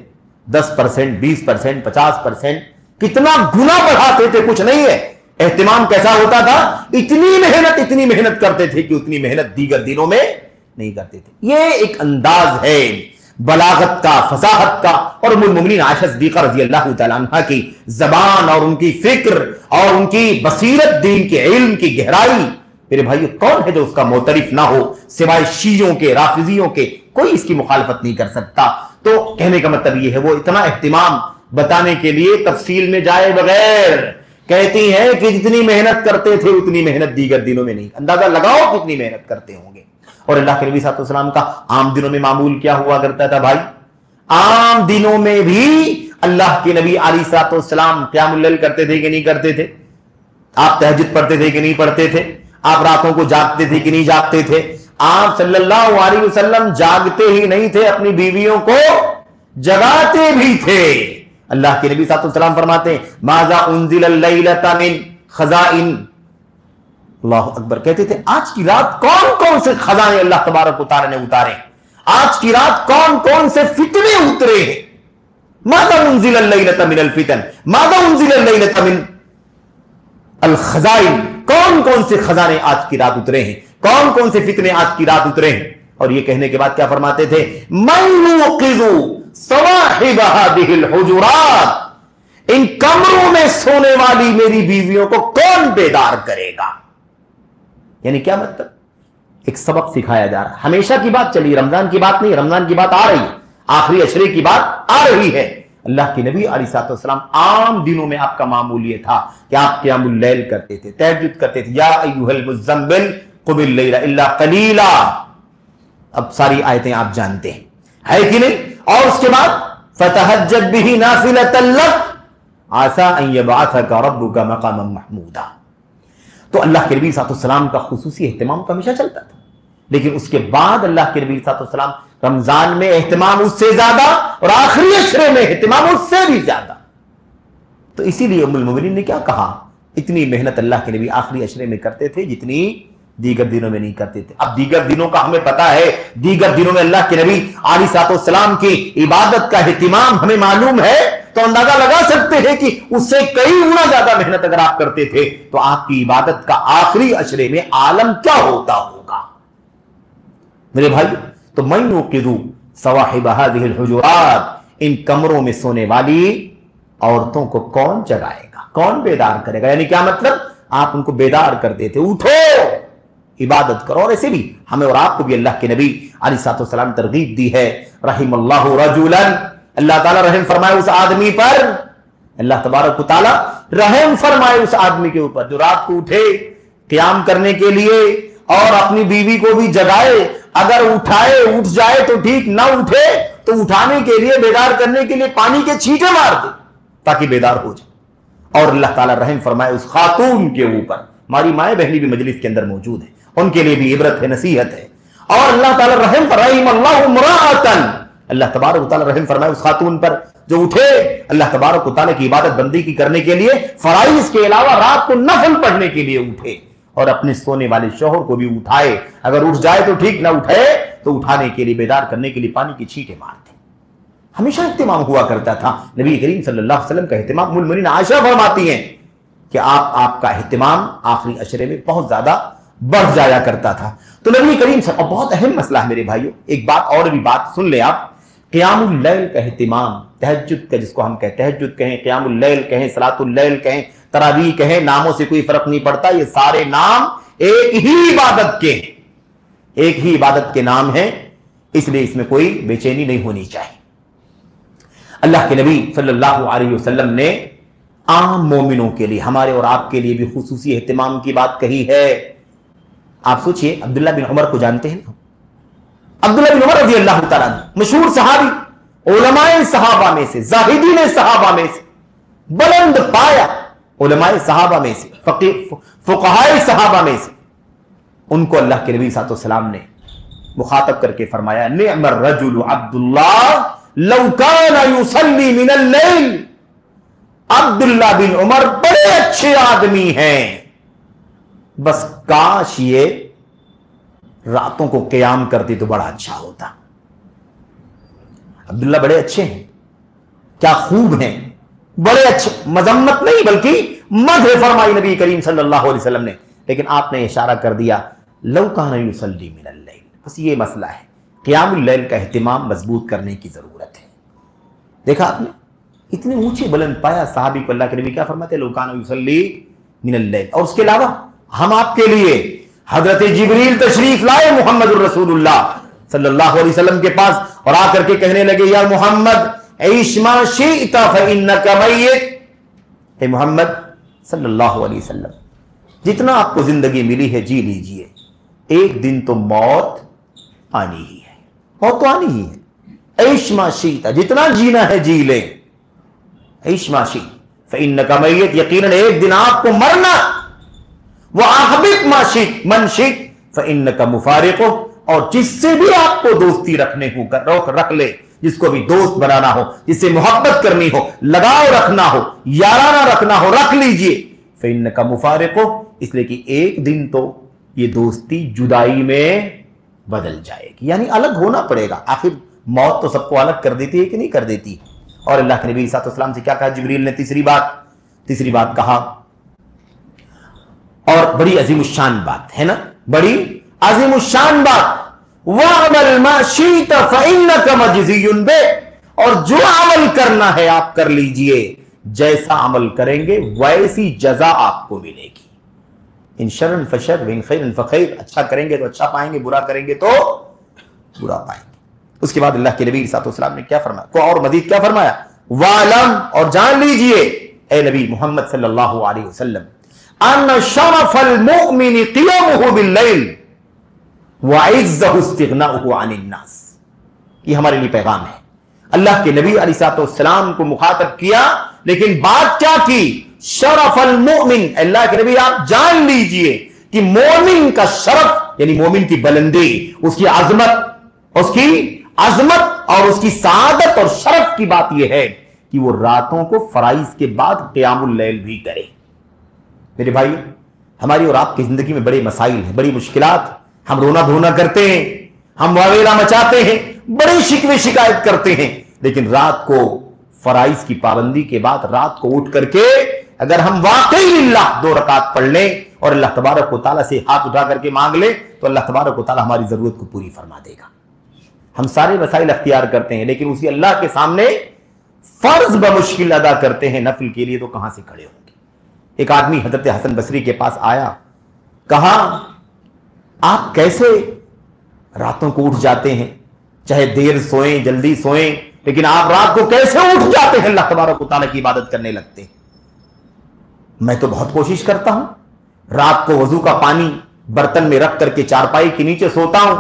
10%, 20%, 50%, कितना गुना बढ़ाते थे, कुछ नहीं है। एहतिमाम कैसा होता था, इतनी मेहनत करते थे कि उतनी मेहनत दीगर दिनों में नहीं करते थे। यह एक अंदाज है बलागत का, फसाहत का। और उम्मुल मोमिनीन आयशा सिद्दीक़ा रज़ी अल्लाह तआला अन्हा की जबान और उनकी फिक्र और उनकी बसीरत, दीन के इल्म की गहराई, मेरे भाइयों कौन है जो उसका मोतरिफ ना हो, सिवाय शीयों के, राफिजियों के। कोई इसकी मुखालफत नहीं कर सकता। तो कहने का मतलब यह है, वो इतना एहतिमाम बताने के लिए तफसील में जाए बगैर कहती है कि जितनी मेहनत करते थे उतनी मेहनत दीगर दिनों में नहीं। अंदाजा लगाओ कितनी मेहनत करते होंगे। और अल्लाह के नबी सल्लल्लाहु अलैहि वसल्लम का आम दिनों में मामूल क्या हुआ करता था भाई, आम दिनों में भी अल्लाह के नबी अलैहि सलाम क़ियामुल लैल करते थे कि नहीं करते थे। आप तहज्जुद पढ़ते थे कि नहीं पढ़ते थे। आप रातों को जागते थे कि नहीं जागते थे। आप सल्लल्लाहु अलैहि वसल्लम जागते ही नहीं थे, अपनी बीवियों को जगाते भी थे। अल्लाह के नबी सल्लल्लाहु अलैहि वसल्लम फरमाते हैं, माज़ा उन्ज़िलल लैलता मिन खज़ाइन, अल्लाह अकबर, कहते थे आज की रात कौन कौन से खजाने अल्लाह तबारक व तआला ने उतारे, आज की रात कौन कौन से फितने उतरे हैं। माज़ा उन्ज़िलल लैलता मिनल फितन, माज़ा उन्ज़िलल लैलता मिन अल खज़ाइन, कौन कौन से खजाने आज की रात उतरे हैं, कौन कौन से फितने आज की रात उतरे हैं। और ये कहने के बाद क्या फरमाते थे, मयूक़िज़ु सवाहिब हादिहिल हुजुरात, इन कमरों में सोने वाली मेरी बीवियों को कौन बेदार करेगा। यानी क्या मतलब, एक सबक सिखाया जा रहा है। हमेशा की बात चली, रमजान की बात नहीं, रमजान की बात आ रही है, आखिरी अशरे की बात आ रही है। अल्लाह के नबी अलैहिस्सलाम आम दिनों में आपका मामूल ये था कि आप क़ियामुल लैल करते थे, तहज्जुद करते थे। या अय्युहल मुज़्ज़म्मिल क़ुमिल लैला इल्ला क़लीला, अब सारी आयतें आप जानते हैं, है कि नहीं। और उसके बाद फ़तहज्जद बिही नाफ़िलतन लक आसा अन यबअसका रब्बुका मक़ामन महमूदा। तो अल्लाह के नबी सल्लल्लाहु का खुसूसी एहतिमाम तो हमेशा चलता था, लेकिन उसके बाद अल्लाह के नबी सल्लल्लाहु रमजान में एहतिमाम उससे ज्यादा और आखिरी अशरे में एहतिमाम उससे भी ज्यादा। तो इसीलिए उम्मुल मोमिनीन ने क्या कहा, इतनी मेहनत अल्लाह के नबी आखिरी अशरे में करते थे जितनी दीगर दिनों में नहीं करते थे। अब दीगर दिनों का हमें पता है, दीगर दिनों में अल्लाह के नबी अलैहिस्सलाम की इबादत का एहतिमाम हमें मालूम है, तो अंदाजा लगा सकते हैं कि उससे कई गुना ज्यादा मेहनत अगर आप करते थे तो आपकी इबादत का आखिरी अशरे में आलम क्या होता होगा। मेरे भाई, तो मयूक़िज़ु सवाहिब हादिहिल हुजुरात, इन कमरों में सोने वाली औरतों को कौन जगाएगा, कौन बेदार करेगा। यानी क्या मतलब, आप उनको बेदार करते थे, उठो इबादत करो। और ऐसे भी हमें और आपको भी अल्लाह के नबी अलैहिस्सलाम तरगीब दी है। रहिमल्लाहु रजुलन, अल्लाह ताला रहम फरमाए उस आदमी पर, अल्लाह तबारक व तआला रहम फरमाए उस आदमी के ऊपर जो रात को उठे क़याम करने के लिए और अपनी बीवी को भी जगाए। अगर उठाए, उठ जाए तो ठीक, ना उठे तो उठाने के लिए, बेदार करने के लिए पानी के छींटे मार दे ताकि बेदार हो जाए। और अल्लाह ताला रहम फरमाए उस खातून के ऊपर। हमारी माए बहनी भी मजलिस के अंदर मौजूद है, उनके लिए भी इबरत है, नसीहत है। और अल्लाह ताला रहम फरमाए, अल्लाह मुराअतन, अल्लाह तबारक व तआला रहम फरमाए उस खातून पर जो उठे अल्लाह तबारक व तआला की इबादत बंदी की करने के लिए, फराइज के अलावा रात को नफल पढ़ने के लिए उठे, और अपने सोने वाले शौहर को भी उठाए। अगर उठ जाए तो ठीक, ना उठे तो उठाने के लिए, बेदार करने के लिए पानी की छींटे मारते। हमेशा इत्तिमाम हुआ करता था। नबी करीम सल्लल्लाहु अलैहि वसल्लम का इत्तिमाम, उम्मुल मोमिनीन आयशा फरमाती हैं कि आपका इत्तिमाम आखिरी अशरे में बहुत ज्यादा बढ़ जाया करता था। तो नबी करीम और बहुत अहम मसला है मेरे भाइयों, एक बात और भी बात सुन ले आप, क़ियामुल लैल का इत्तिमाम, तहज्जुद का, जिसको हम कहते हैं तहज्जुद कहें, क़ियामुल लैल कहें, सलातुल लैल कहें, तरावीह कहें, नामों से कोई फर्क नहीं पड़ता, ये सारे नाम एक ही इबादत के, एक ही इबादत के नाम हैं, इसलिए इसमें कोई बेचैनी नहीं होनी चाहिए। अल्लाह के नबी सल्लल्लाहु अलैहि वसल्लम ने आम मोमिनों के लिए, हमारे और आपके लिए भी खुसूसी इत्तिमाम की बात कही है। आप सोचिए, अब्दुल्ला बिन उमर को जानते हैं ना? अब्दुल्ला बिन उमर रज़ी अल्लाह तआला अन्हु, मशहूर सहाबी, उलमाए सहाबा में से, जाहिदीन सहाबा में से, बुलंद पाया उलमाए सहाबा में से, फुक़हाए सहाबा में से, उनको अल्लाह के नबी सल्लल्लाहु अलैहि वसल्लम ने मुखातब करके फरमाया, निअमर रजुल अब्दुल्लाह लौ काना युसल्ली मिनल लैल। अब्दुल्ला बिन उमर बड़े अच्छे आदमी हैं, बस काश ये रातों को क़याम करती तो बड़ा अच्छा होता। अब्दुल्ला बड़े अच्छे हैं, क्या खूब हैं, बड़े अच्छे, मजम्मत नहीं बल्कि मदह फरमाई नबी करीम सल्लल्लाहु अलैहि वसल्लम ने। लेकिन आपने इशारा कर दिया, लौ काना युसल्ली मिनल लैल। बस ये मसला है, क़ियामुल लैल का इत्तिमाम मजबूत करने की जरूरत है। देखा आपने, इतने ऊंचे बुलंद पाया साहबी को अल्लाह के नबी क्या फरमाते, लौ काना युसल्ली मिनल लैल। और उसके अलावा हम आपके लिए हजरत जिब्रील तशरीफ लाए मुहम्मद रसूलुल्लाह सल्लल्लाहु अलैहि वसल्लम के पास, और आकर के कहने लगे, या मोहम्मद ऐश मा शि'ता फइन्नका मय्यित। हे मोहम्मद सल्लल्लाहु अलैहि वसल्लम, जितना आपको जिंदगी मिली है जी लीजिए, एक दिन तो मौत आनी ही है, मौत तो आनी ही है। ऐश मा शि'ता, जितना जीना है जी ले। ऐश मा शि'ता फइन्नका मय्यित, यकीनन एक दिन आपको मरना। वह अहबिब मा शि'ता मन शि'ता फइन्नका मुफारिकुह, और जिससे भी आपको दोस्ती रखने हो रख ले, जिसको भी दोस्त बनाना हो, जिससे मोहब्बत करनी हो, लगाव रखना हो, याराना रखना हो, रख लीजिए। फइन्नका मुफारिकुह, इसलिए कि एक दिन तो ये दोस्ती जुदाई में बदल जाएगी, यानी अलग होना पड़ेगा। आखिर मौत तो सबको अलग कर देती है कि नहीं कर देती? और अल्लाह के नबी सल्लल्लाहु अलैहि वसल्लम से क्या कहा जिब्रील ने? तीसरी बात कहा, और बड़ी अजीमुश्शान बात है ना, बड़ी अजीमुश्शान बात, वअमल मा शि'ता फइन्नका मजज़ियुन बिह, और जो अमल करना है आप कर लीजिए, जैसा अमल करेंगे वैसी जजा आपको मिलेगी। इन शर्रन फशर व इन खैरन फखैर, अच्छा करेंगे तो अच्छा पाएंगे, बुरा करेंगे तो बुरा पाएंगे। उसके बाद अल्लाह के नबी सल्लल्लाहु अलैहि वसल्लम ने क्या फरमाया, और मजीद क्या फरमाया, वालम, और जान लीजिए ए नबी मोहम्मद सल्लल्लाहु अलैहि वसल्लम, अन शरफल मुमिन क़ियामुहु बिल्लैल व इज़्ज़हु इस्तिग़नाउहु अनिन नास। ये हमारे लिए पैगाम है। अल्लाह के नबी अलैहिस्सलाम को मुखातब किया, लेकिन बात क्या की, शरफल मुमिन, अल्लाह के नबी आप जान लीजिए कि मोमिन का शरफ यानी मोमिन की बुलंदी, उसकी अजमत और उसकी सादत और शरफ की बात यह है कि वो रातों को फराइज के बाद क़ियामुल लैल भी करे। मेरे भाई, हमारी और आपकी जिंदगी में बड़े मसाइल हैं, बड़ी मुश्किलात, हम रोना धोना करते हैं, हम वावेला मचाते हैं, बड़ी शिकवे शिकायत करते हैं, लेकिन रात को फराइज की पाबंदी के बाद रात को उठ करके अगर हम वाकई लिल्लाह 2 रकात पढ़ लें और अल्लाह तबारक व तआला से हाथ उठा करके मांग ले, तो अल्लाह तबारक व तआला हमारी जरूरत को पूरी फरमा देगा। हम सारे वसाइल अख्तियार करते हैं, लेकिन उसी अल्लाह के सामने फर्ज बमुश्किल अदा करते हैं, नफिल के लिए तो कहां से खड़े होंगे। एक आदमी हजरत हसन बसरी के पास आया, कहा आप कैसे रातों को उठ जाते हैं, चाहे देर सोएं जल्दी सोएं, लेकिन आप रात को कैसे उठ जाते हैं, अल्लाह तबारक व तआला की इबादत करने लगते हैं। मैं तो बहुत कोशिश करता हूं, रात को वजू का पानी बर्तन में रख करके चारपाई के नीचे सोता हूं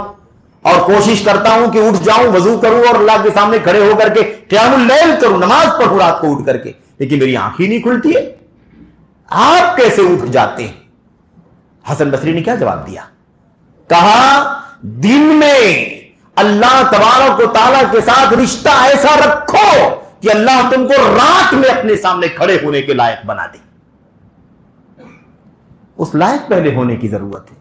और कोशिश करता हूं कि उठ जाऊं, वजू करूं और अल्लाह के सामने खड़े होकर के क़ियामुल लैल करूं, नमाज पढ़ूं रात को उठ करके, लेकिन मेरी आंख ही नहीं खुलती है। आप कैसे उठ जाते हैं? हसन बसरी ने क्या जवाब दिया? कहा दिन में अल्लाह तबारक व तआला के साथ रिश्ता ऐसा रखो कि अल्लाह तुमको रात में अपने सामने खड़े होने के लायक बना दे। उस लायक पहले होने की जरूरत है।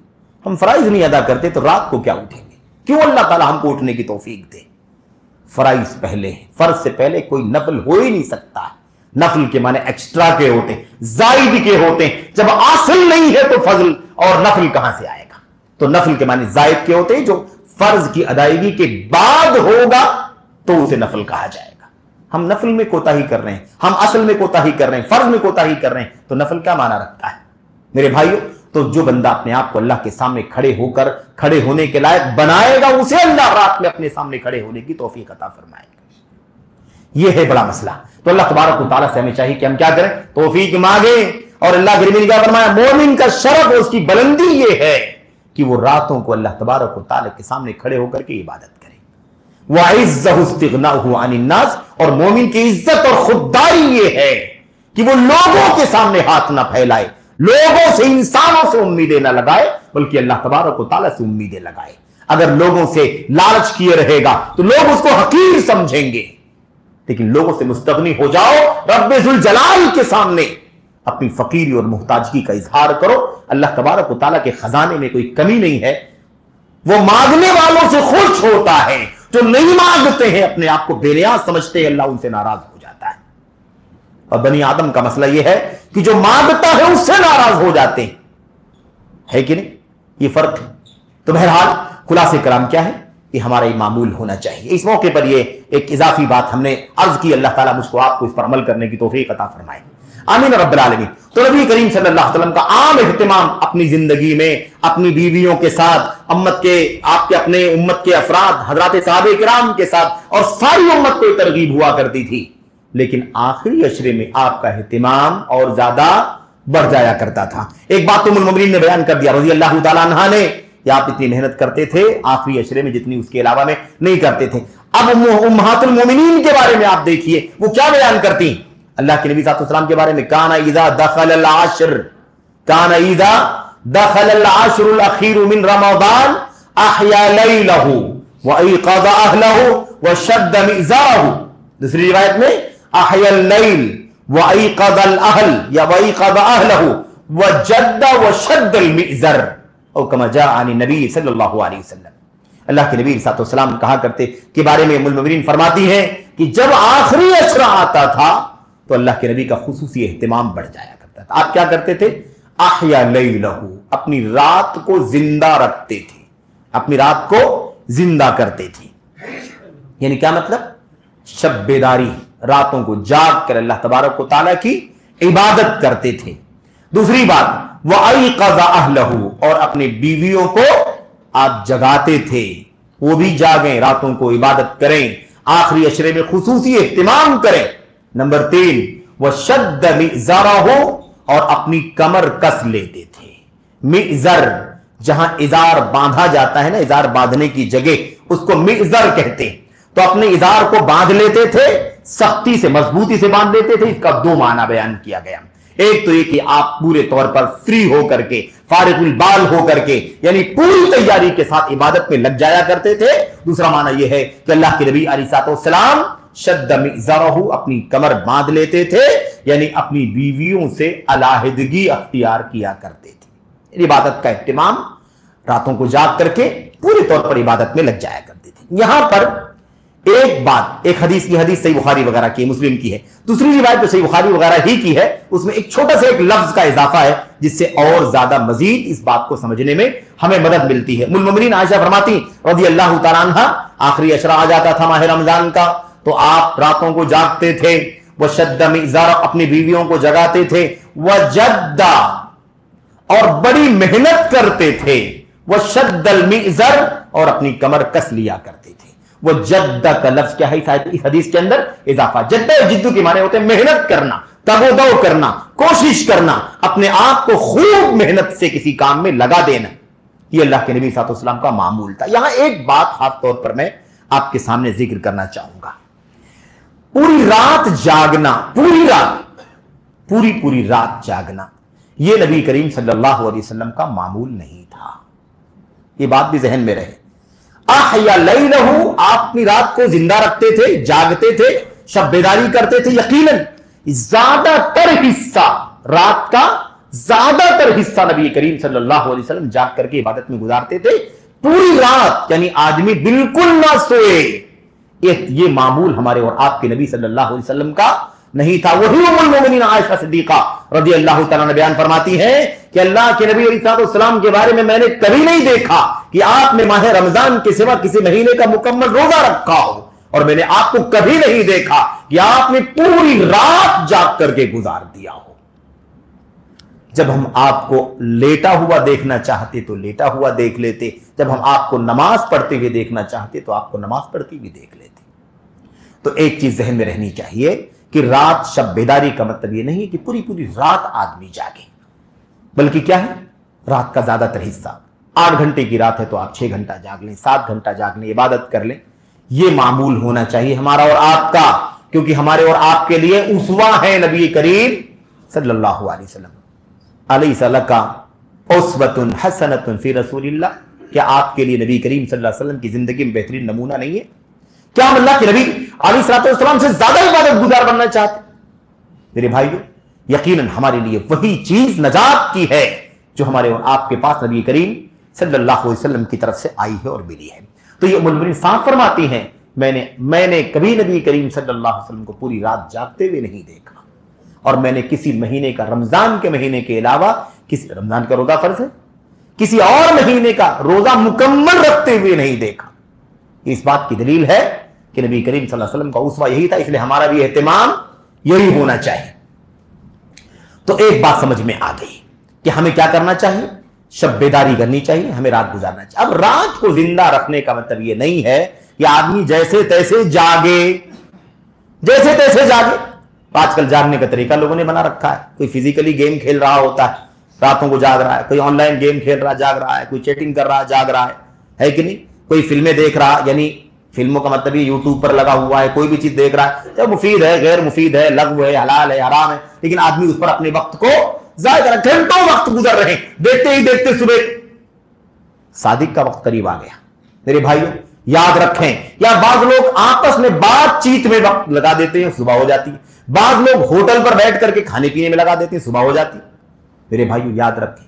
हम फराइज नहीं अदा करते तो रात को क्या उठेंगे? क्यों अल्लाह ताला हमको उठने की तौफीक दे? फराइज पहले, फर्ज से पहले कोई नफल हो ही नहीं सकता। नफल के माने एक्स्ट्रा के होते हैं, जायद के होते हैं। जब आसिल नहीं है तो फजल और नफल कहां से आएगा? तो नफल के माने जायद के होते हैं, जो फर्ज की अदायगी के बाद होगा तो उसे नफल कहा जाएगा। हम नफल में कोताही कर रहे हैं, हम असल में कोताही कर रहे हैं, फर्ज में कोताही कर रहे हैं, तो नफल क्या माना रखता है मेरे भाइयों? तो जो बंदा अपने आप को अल्लाह के सामने खड़े होने के लायक बनाएगा, उसे अल्लाह रात में अपने सामने खड़े होने की तौफीक अता फरमाएगा। यह है बड़ा मसला। तो अल्लाह तबारक व तआला से हमें चाहिए कि हम क्या करें? तौफीक मांगे। और अल्लाह के नबी ने क्या फरमाया? मोमिन का शरफ, उसकी बुलंदी यह है कि वो रातों को अल्लाह तबारक व तआला के सामने खड़े होकर के इबादत करे। वइज़्ज़हु इस्तिग़नाहु अनिन नास, और मोमिन की इज्जत और खुददारी यह है कि वो लोगों के सामने हाथ ना फैलाए, लोगों से, इंसानों से उम्मीदें ना लगाए, बल्कि अल्लाह तबारक व तआला से उम्मीदें लगाए। अगर लोगों से लालच किए रहेगा तो लोग उसको हकीर समझेंगे, लेकिन लोगों से मुस्तगनी हो जाओ, रब्बे जुल जलाल के सामने अपनी फकीरी और मुहताजगी का इजहार करो। अल्लाह तबारक व तआला के खजाने में कोई कमी नहीं है। वो मांगने वालों से खुश होता है, जो नहीं मांगते हैं, अपने आप को बेनियाज समझते हैं, अल्लाह उनसे नाराज हो जाता है। और बनी आदम का मसला यह है कि जो मांगता है उससे नाराज हो जाते हैं, है कि नहीं? ये फर्क है। तो बहरहाल खुलासे कलाम क्या है? ये हमारा ये मामूल होना चाहिए। इस मौके पर ये एक इजाफी बात हमने अर्ज की, अल्लाह ताला मुझको आपको इस पर अमल करने की तौफीक अता फरमाए, आमीन रब्बिल आलमीन। तो नबी करीम सल्लल्लाहु अलैहि वसल्लम का आम इहतिमाम अपनी जिंदगी में अपनी बीवियों के साथ, आपके अपने उम्मत के अफराद हजरात सहाबे किराम के साथ और सारी उम्मत को तरगीब हुआ करती थी। लेकिन आखिरी अशरे में आपका इहतिमाम और ज्यादा बढ़ जाया करता था। एक बात तो उम्मुल मोमिनीन ने बयान कर दिया रज़ी अल्लाह तआला अन्हा ने, कि आप इतनी मेहनत करते थे आखिरी अशरे में जितनी उसके अलावा में नहीं करते थे। अब उम्महातुल मोमिनीन के बारे में आप देखिए वो क्या बयान करती अल्लाह के नबी सल्लल्लाहु अलैहि वसल्लम के बारे में। काना इज़ा दखलल आशिरुल अखीरु मिन रमज़ान अहया लैलहु व अयक़ज़ अहलहु व शद्द मिज़ारहु। दूसरी रिवायत में अहया लैल व अयक़ज़ अहल या व अयक़ज़ अहलहु व जद्द व शद्द मिज़र और कमा जाअनी नबी सल्लल्लाहु अलैहि वसल्लम। अल्लाह के नबी सल्लल्लाहु अलैहि वसल्लम कहा करते के बारे में उम्मुल मोमिनीन फरमाती हैं कि जब आखिरी अशरा आता था तो अल्लाह के नबी का खुसूसी एहतिमाम बढ़ जाया करता था। आप क्या करते थे? अहया लैलहु, अपनी रात को जिंदा रखते थे, अपनी रात को जिंदा करते थे। यानी क्या मतलब? शब बेदारी, रातों को जाग कर अल्लाह तबारक व तआला की इबादत करते थे। दूसरी बात व अयक़ज़ अहलहु, और अपनी बीवियों को आप जगाते थे, वो भी जागें, रातों को इबादत करें, आखिरी अशरे में खुसूसी इहतिमाम करें। नंबर 3 व शद्द मिज़रहु, और अपनी कमर कस लेते थे। मिज़र, जहां इजार बांधा जाता है ना, इजार बांधने की जगह उसको मिज़र कहते हैं। तो अपने इजार को बांध लेते थे, सख्ती से, मजबूती से बांध लेते थे। इसका दो माना बयान किया गया। एक तो ये कि आप पूरे तौर पर फ्री होकर के, फारिगुल बाल होकर के, यानी पूरी तैयारी के साथ इबादत में लग जाया करते थे। दूसरा माना यह है कि अल्लाह के नबी अलैहिस्सलाम शद्द मिज़रहु, अपनी कमर बांध लेते थे, यानी अपनी बीवियों से अलहदगी अख्तियार किया करते थे। इबादत का इत्तिमाम, रातों को जाग करके पूरे तौर पर इबादत में लग जाया करते थे। यहां पर एक बात, एक हदीस की, हदीस सही बुखारी वगैरह की, मुस्लिम की है, दूसरी रिवायत तो सही बुखारी वगैरह ही की है, उसमें एक छोटा सा एक लफ्ज का इजाफा है जिससे और ज्यादा मजीद इस बात को समझने में हमें मदद मिलती है। उम्मुल मोमिनीन आयशा फरमाती रज़ी अल्लाह तआला अन्हा, आखिरी अशरा आ जाता था माह रमजान का तो आप रातों को जागते थे। वह शद्द मिज़र, अपनी बीवियों को जगाते थे। वह जद्दा, और बड़ी मेहनत करते थे। वह शद्दल मिज़र, और अपनी कमर कस लिया करते थे। वह जद्दा का लफ्ज क्या है इस हदीस के अंदर? इजाफा। जद्दा और जिद्दू के माने होते हैं मेहनत करना, तगोदो करना, कोशिश करना, अपने आप को खूब मेहनत से किसी काम में लगा देना। यह अल्लाह के नबी सल्लल्लाहु अलैहि वसल्लम का मामूल था। यहां एक बात खास तौर पर मैं आपके सामने जिक्र करना चाहूंगा। पूरी रात जागना, पूरी रात जागना, यह नबी करीम सल्लल्लाहु अलैहि वसल्लम का मामूल नहीं था। यह बात भी जहन में रहे। अहया लैलहू, आप अपनी रात को जिंदा रखते थे, जागते थे, शब बेदारी करते थे। यकीनन ज्यादातर हिस्सा, रात का ज्यादातर हिस्सा नबी करीम सल्लल्लाहु अलैहि वसल्लम जाग करके इबादत में गुजारते थे। पूरी रात यानी आदमी बिल्कुल ना सोए, ये मामूल हमारे और आपके नबी सल्लल्लाहु अलैहि वसल्लम का नहीं था। वही उम्मुल मोमिनीन आयशा सिद्दीका रज़ियल्लाहु तआला अन्हा बयान फरमाती है कि अल्लाह के नबी अलैहिस्सलाम के बारे में मैंने कभी नहीं देखा कि आपने माह रमजान के सिवा किसी महीने का मुकम्मल रोजा रखा हो, और मैंने आपको कभी नहीं देखा कि आपने पूरी रात जाग करके गुजार दिया हो। जब हम आपको लेटा हुआ देखना चाहते तो लेटा हुआ देख लेते, जब हम आपको नमाज पढ़ते हुए देखना चाहते तो आपको नमाज पढ़ती हुए देख लेते। तो एक चीज जहन में रहनी चाहिए कि रात शब बेदारी का मतलब यह नहीं है कि पूरी पूरी रात आदमी जागे, बल्कि क्या है, रात का ज्यादातर हिस्सा, 8 घंटे की रात है तो आप 6 घंटा जाग लें, 7 घंटा जाग लें, इबादत कर लें। यह मामूल होना चाहिए हमारा और आपका, क्योंकि हमारे और आपके लिए उसवा है नबी करीम सल्लल्लाहु अलैहि वसल्लम। अलैसा उस्वतुन हसनतुन फी रसूलिल्लाह, क्या आपके लिए नबी करीम सल्लल्लाहु अलैहि वसल्लम की जिंदगी में बेहतरीन नमूना नहीं है? क्या हम अल्लाह के नबी अलैहिस्सलाम से ज्यादा इबादत गुजार बनना चाहते? मेरे भाइयों, यकीनन हमारे लिए वही चीज नजात की है जो हमारे और आपके पास नबी करीम सल्लल्लाहु अलैहि वसल्लम की तरफ से आई है और मिली है। तो ये उम्मुल मोमिनीन साफ फरमाती हैं, मैंने कभी नबी करीम सल्लल्लाहु अलैहि वसल्लम को पूरी रात जागते हुए नहीं देखा, और मैंने किसी महीने का, रमजान के महीने के अलावा, किसी रमजान का रोजा फर्ज है, किसी और महीने का रोजा मुकम्मल रखते हुए नहीं देखा। इस बात की दलील है कि नबी करीम सल्लल्लाहु अलैहि वसल्लम का उसवा यही था, इसलिए हमारा भी एहतिमाम यही होना चाहिए। तो एक बात समझ में आ गई कि हमें क्या करना चाहिए, शब बेदारी करनी चाहिए, हमें रात गुजारना चाहिए। अब रात को जिंदा रखने का मतलब यह नहीं है कि आदमी जैसे तैसे जागे, जैसे तैसे जागे। आजकल जागने का तरीका लोगों ने बना रखा है, कोई फिजिकली गेम खेल रहा होता है, रातों को जाग रहा है, कोई ऑनलाइन गेम खेल रहा जाग रहा है, कोई चैटिंग कर रहा जाग रहा है कि नहीं, कोई फिल्में देख रहा, यानी फिल्मों का मतलब ये यूट्यूब पर लगा हुआ है, कोई भी चीज देख रहा है, चाहे मुफीद है, गैर मुफीद है, लग़्व है, हलाल है, हराम है, लेकिन आदमी उस पर अपने वक्त को जाया कर, घंटों वक्त गुजर रहे हैं, देखते ही देखते सुबह सादिक का वक्त करीब आ गया। मेरे भाइयों याद रखें, या बाज लोग आपस में बातचीत में वक्त लगा देते हैं, सुबह हो जाती है। बाज लोग होटल पर बैठ करके खाने पीने में लगा देते हैं, सुबह हो जाती है। मेरे भाइयों याद रखें,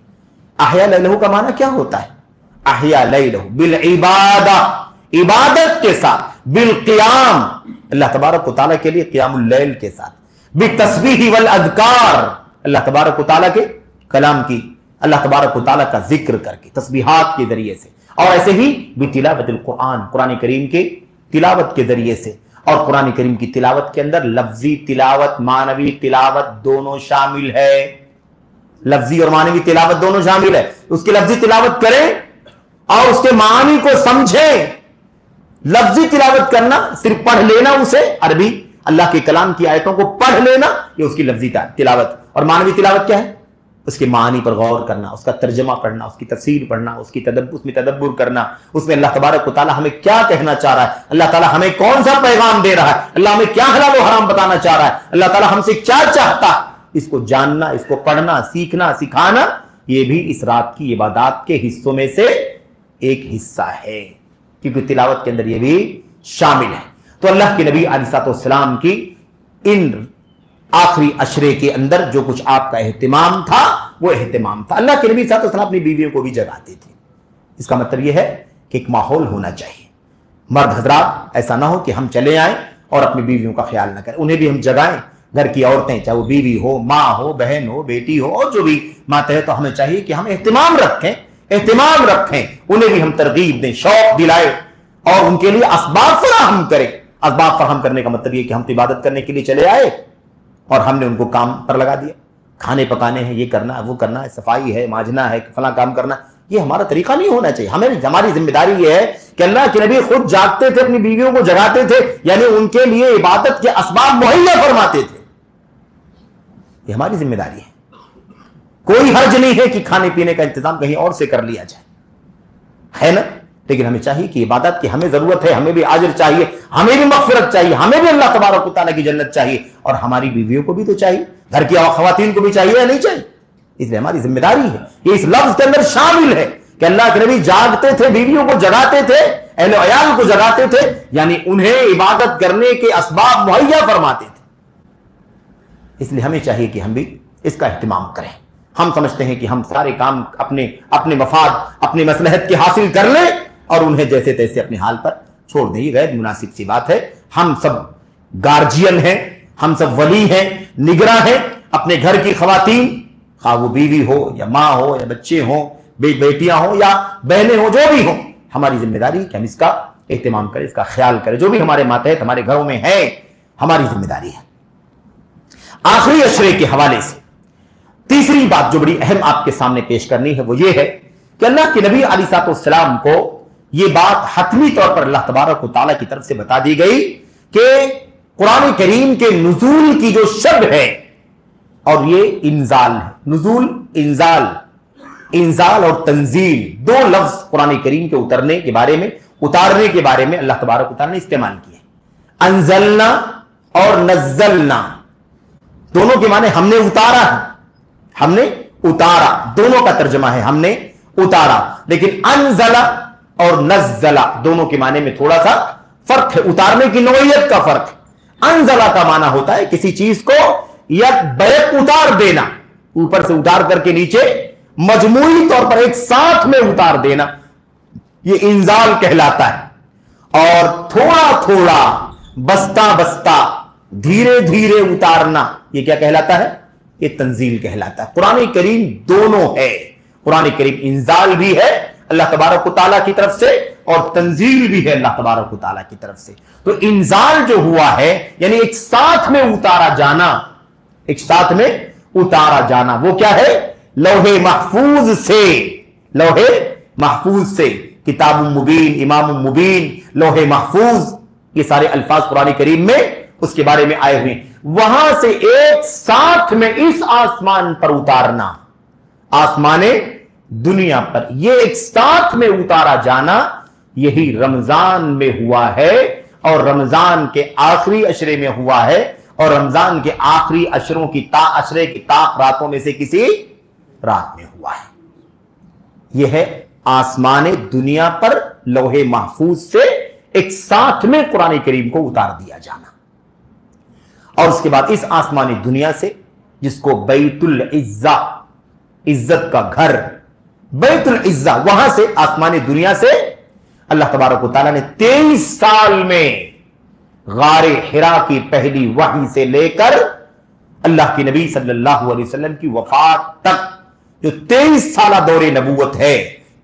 अहया लैलहू का माना क्या होता है? अहया लैलहू बिल इबादा, इबादत के साथ, बिल क़ियाम, अल्लाह तबारक व तआला के लिए क़ियामुल लैल के साथ, बिल तस्बीह वल अज़कार, अल्लाह तबारक व तआला के कलाम की, अल्लाह तबारक व तआला का जिक्र करके, तस्बीहात के जरिए से, और ऐसे ही बितिलावतिल कुरान, कुरान करीम के तिलावत के जरिए से। और कुरान करीम की तिलावत के अंदर लफ्जी तिलावत, मानवी तिलावत दोनों शामिल है। लफ्जी और मानवी तिलावत दोनों शामिल है। उसकी लफ्जी तिलावत करें और उसके मानी को समझें। लफ्जी तिलावत करना सिर्फ पढ़ लेना, उसे अरबी अल्लाह के कलाम की आयतों को पढ़ लेना, ये उसकी लफ्जी तिलावत। और मानवी तिलावत क्या है? उसके मानी पर गौर करना, उसका तर्जमा पढ़ना, उसकी तफसीर पढ़ना, उसमें तदब्बुर करना, उसमें अल्लाह तबारक व तआला हमें क्या कहना चाह रहा है, अल्लाह ताला हमें कौन सा पैगाम दे रहा है, अल्लाह हमें क्या हलाल और हराम बताना चाह रहा है, अल्लाह ताला हमसे क्या चाहता है, इसको जानना, इसको पढ़ना, सीखना, सिखाना, यह भी इस रात की इबादत के हिस्सों में से एक हिस्सा है, क्योंकि तिलावत के अंदर यह भी शामिल है। तो अल्लाह के नबी अलैहिस्सलाम की इन आखिरी अशरे के अंदर जो कुछ आपका एहतिमाम था, वो एहतिमाम था। अल्लाह के नबी सल्लल्लाहु अलैहि वसल्लम अपनी बीवियों को भी जगाते थे। इसका मतलब यह है कि एक माहौल होना चाहिए। मर्द हजरात, ऐसा ना हो कि हम चले आए और अपनी बीवियों का ख्याल ना करें, उन्हें भी हम जगाएं। घर की औरतें, चाहे वो बीवी हो, माँ हो, बहन हो, बेटी हो, और जो भी माता है, तो हमें चाहिए कि हम एहतिमाम रखें, उन्हें भी हम तरगीब दें, शौक दिलाए, और उनके लिए असबाब फराहम करें। असबाब फराहम करने का मतलब यह कि हम तो इबादत करने के लिए चले आए और हमने उनको काम पर लगा दिया, खाने पकाने हैं, ये करना है, वो करना है, सफाई है, मांजना है, फला काम करना, ये हमारा तरीका नहीं होना चाहिए। हमारी जिम्मेदारी ये है कि अल्लाह के नबी खुद जागते थे, अपनी बीवियों को जगाते थे, यानी उनके लिए इबादत के असबाब मुहैया फरमाते थे। ये हमारी जिम्मेदारी है। कोई हर्ज नहीं है कि खाने पीने का इंतजाम कहीं और से कर लिया जाए, है ना, लेकिन हमें चाहिए कि इबादत की हमें जरूरत है, हमें भी आजर चाहिए, हमें भी मगफिरत चाहिए, हमें भी अल्लाह तबारक व तआला की जन्नत चाहिए, और हमारी बीवियों को भी तो चाहिए, घर की खवातीन को भी चाहिए या नहीं चाहिए। इसलिए हमारी जिम्मेदारी है, ये इस लफ्ज के अंदर शामिल है कि अल्लाह के नबी जागते थे, बीवियों को जगाते थे, अहले अयाल को जगाते थे, यानी उन्हें इबादत करने के असबाब मुहैया फरमाते थे। इसलिए हमें चाहिए कि हम भी इसका इह्तिमाम करें। हम समझते हैं कि हम सारे काम अपने अपने मफाद, अपने मसलहत के हासिल कर लें और उन्हें जैसे तैसे अपने हाल पर छोड़ दें। ये गैर मुनासिब सी बात है। हम सब गार्जियन हैं, हम सब वली हैं, निगरां हैं अपने घर की खवातीन, खा वो बीवी हो या माँ हो या बच्चे हों, बेटियां हो या बहनें हो, जो भी हो, हमारी जिम्मेदारी कि हम इसका एहतिमाम करें, इसका ख्याल करें। जो भी हमारे मातहत हमारे घरों में है, हमारी जिम्मेदारी है। आखिरी अशरे के हवाले से तीसरी बात जो बड़ी अहम आपके सामने पेश करनी है वो ये है कि अल्लाह के नबी अलैहिस्सलाम को ये बात हतमी तौर पर अल्लाह तबारक व तआला की तरफ से बता दी गई कि कुरान करीम के नुज़ूल की जो शब है, और ये इंजाल है, नुज़ूल, इंजाल और तंजील, दो लफ्ज कुरान करीम के उतारने के बारे में अल्लाह तबारक व तआला ने इस्तेमाल किए। अंजलना और नज़्ज़लना दोनों के माने हमने उतारा है, हमने उतारा, दोनों का तर्जमा है हमने उतारा। लेकिन अनजला और नज़्ज़ला दोनों के माने में थोड़ा सा फर्क है, उतारने की नौइयत का फर्क है। अनजला का माना होता है किसी चीज को या बैक उतार देना, ऊपर से उतार करके नीचे मजमूई तौर पर एक साथ में उतार देना, यह इंजाल कहलाता है। और थोड़ा थोड़ा, बस्ता बस्ता, धीरे धीरे उतारना, यह क्या कहलाता है? ये तंजील कहलाता है। कुरान करीम दोनों है, कुरान करीम इंजाल भी है अल्लाह तबारक व तआला की तरफ से और तंजील भी है अल्लाह तबारक व तआला की तरफ से। तो इंजाल जो हुआ है यानी एक साथ में उतारा जाना, एक साथ में उतारा जाना, वो क्या है? लौहे महफूज से, लौहे महफूज से, किताब मुबीन, इमाम मुबीन, लौहे महफूज, ये सारे अल्फाज कुरान करीम में उसके बारे में आए हुए। वहां से एक साथ में इस आसमान पर उतारना, आसमाने दुनिया पर, यह एक साथ में उतारा जाना, यही रमजान में हुआ है और रमजान के आखिरी अशरे में हुआ है और रमजान के आखिरी अशरों की अशरे की ताक रातों में से किसी रात में हुआ है। यह है आसमाने दुनिया पर लौहे महफूज से एक साथ में कुरान करीम को उतार दिया जाना। और उसके बाद इस आसमानी दुनिया से, जिसको बैतुल इज्जा, इज्जत का घर, बैतुल इज्जा, वहां से आसमानी दुनिया से अल्लाह तबारक व तआला ने 23 साल में गारे हिरा की पहली वही से लेकर अल्लाह के नबी सल्लल्लाहु अलैहि वसल्लम की वफात तक जो 23 साल दौरे नबूवत है,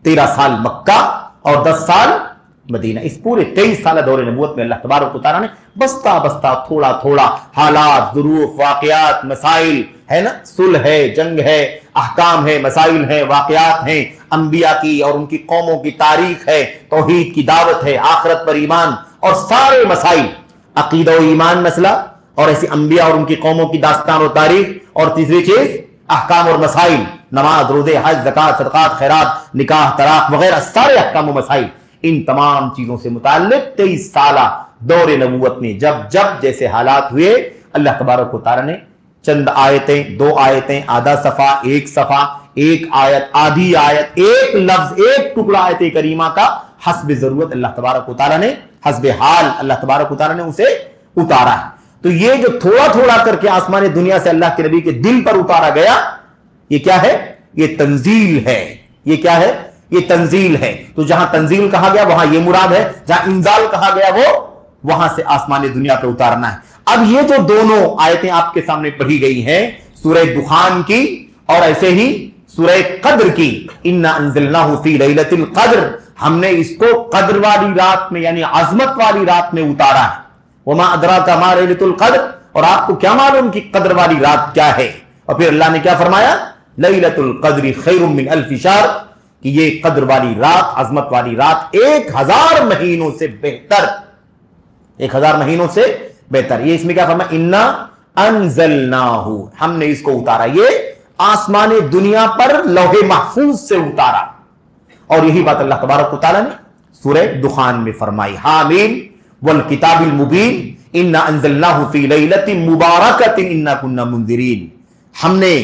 13 साल मक्का और 10 साल मदीना, इस पूरे 23 साल दौरे नबूवत में अल्लाह तबारक व तआला ने बस्ता बस्ता, थोड़ा थोड़ा हालात, ज़ुरूफ, वाक़यात, मसाइल है ना, सुलह है, जंग है, अहकाम है, मसाइल है, वाक़यात हैं, अंबिया की और उनकी कौमों की तारीख है, तौहीद की दावत है, आखिरत पर ईमान और सारे मसाइल, अकीदा और ईमान मसला और ऐसी अंबिया और उनकी कौमों की दास्तान और तारीख, और तीसरी चीज अहकाम और मसाइल, नमाज, रोजे, हज, ज़कात, सदक़ात, खैरात, निकाह, तलाक वगैरह सारे अहकाम और मसाइल, इन तमाम चीजों से मुताल्लिक 23 साल दौरे नबूवत में जब जब जैसे हालात हुए, अल्लाह तबारक व तआला ने चंद आयतें, 2 आयतें, आधा सफा, 1 सफा, 1 आयत, आधी आयत, 1 लफ्ज, 1 टुकड़ा आयत करीमा का हस्ब जरूरत अल्लाह तबारक व तआला ने, हस्ब हाल अल्लाह तबारक व तआला ने उसे उतारा है। तो ये जो थोड़ा थोड़ा करके आसमानी दुनिया से अल्लाह के नबी के दिल पर उतारा गया, ये क्या है? ये तंजील है। ये क्या है? ये तंजील है। तो जहां तंजील कहा गया वहां ये मुराद है, जहां इंजाल कहा गया वो वहां से आसमानी दुनिया पे उतारना है। अब ये जो दोनों आयतें आपके सामने पढ़ी गई हैं, सूरह दुखान की और ऐसे ही सूरह कद्र की, इन्ना अंज़लनाहु फी लैलतिल कद्र, हमने इसको कद्र वाली रात में यानी अजमत वाली रात में उतारा है। वमा अदराका मा लैलतुल कद्र, और आपको क्या मालूम कि कद्र वाली रात क्या है? और फिर अल्लाह ने क्या फरमाया? लैलतुल कद्री खैरुम मिन अल्फि शहर, कि ये कद्र वाली रात, अजमत वाली रात 1000 महीनों से बेहतर, 1000 महीनों से बेहतर। ये इसमें क्या फरमाया? इन्ना अंज़लनाहु, हमने इसको उतारा, ये आसमानी दुनिया पर लौहे महफूज से उतारा। और यही बात अल्लाह तबारक व तआला ने सूरह दुखान में फरमाई, हामीम वल किताबिल मुबीन इन्ना अंज़लनाहु फी लैलतिन मुबारकतिन इन्ना कुन्ना मुंज़िरीन। हमने,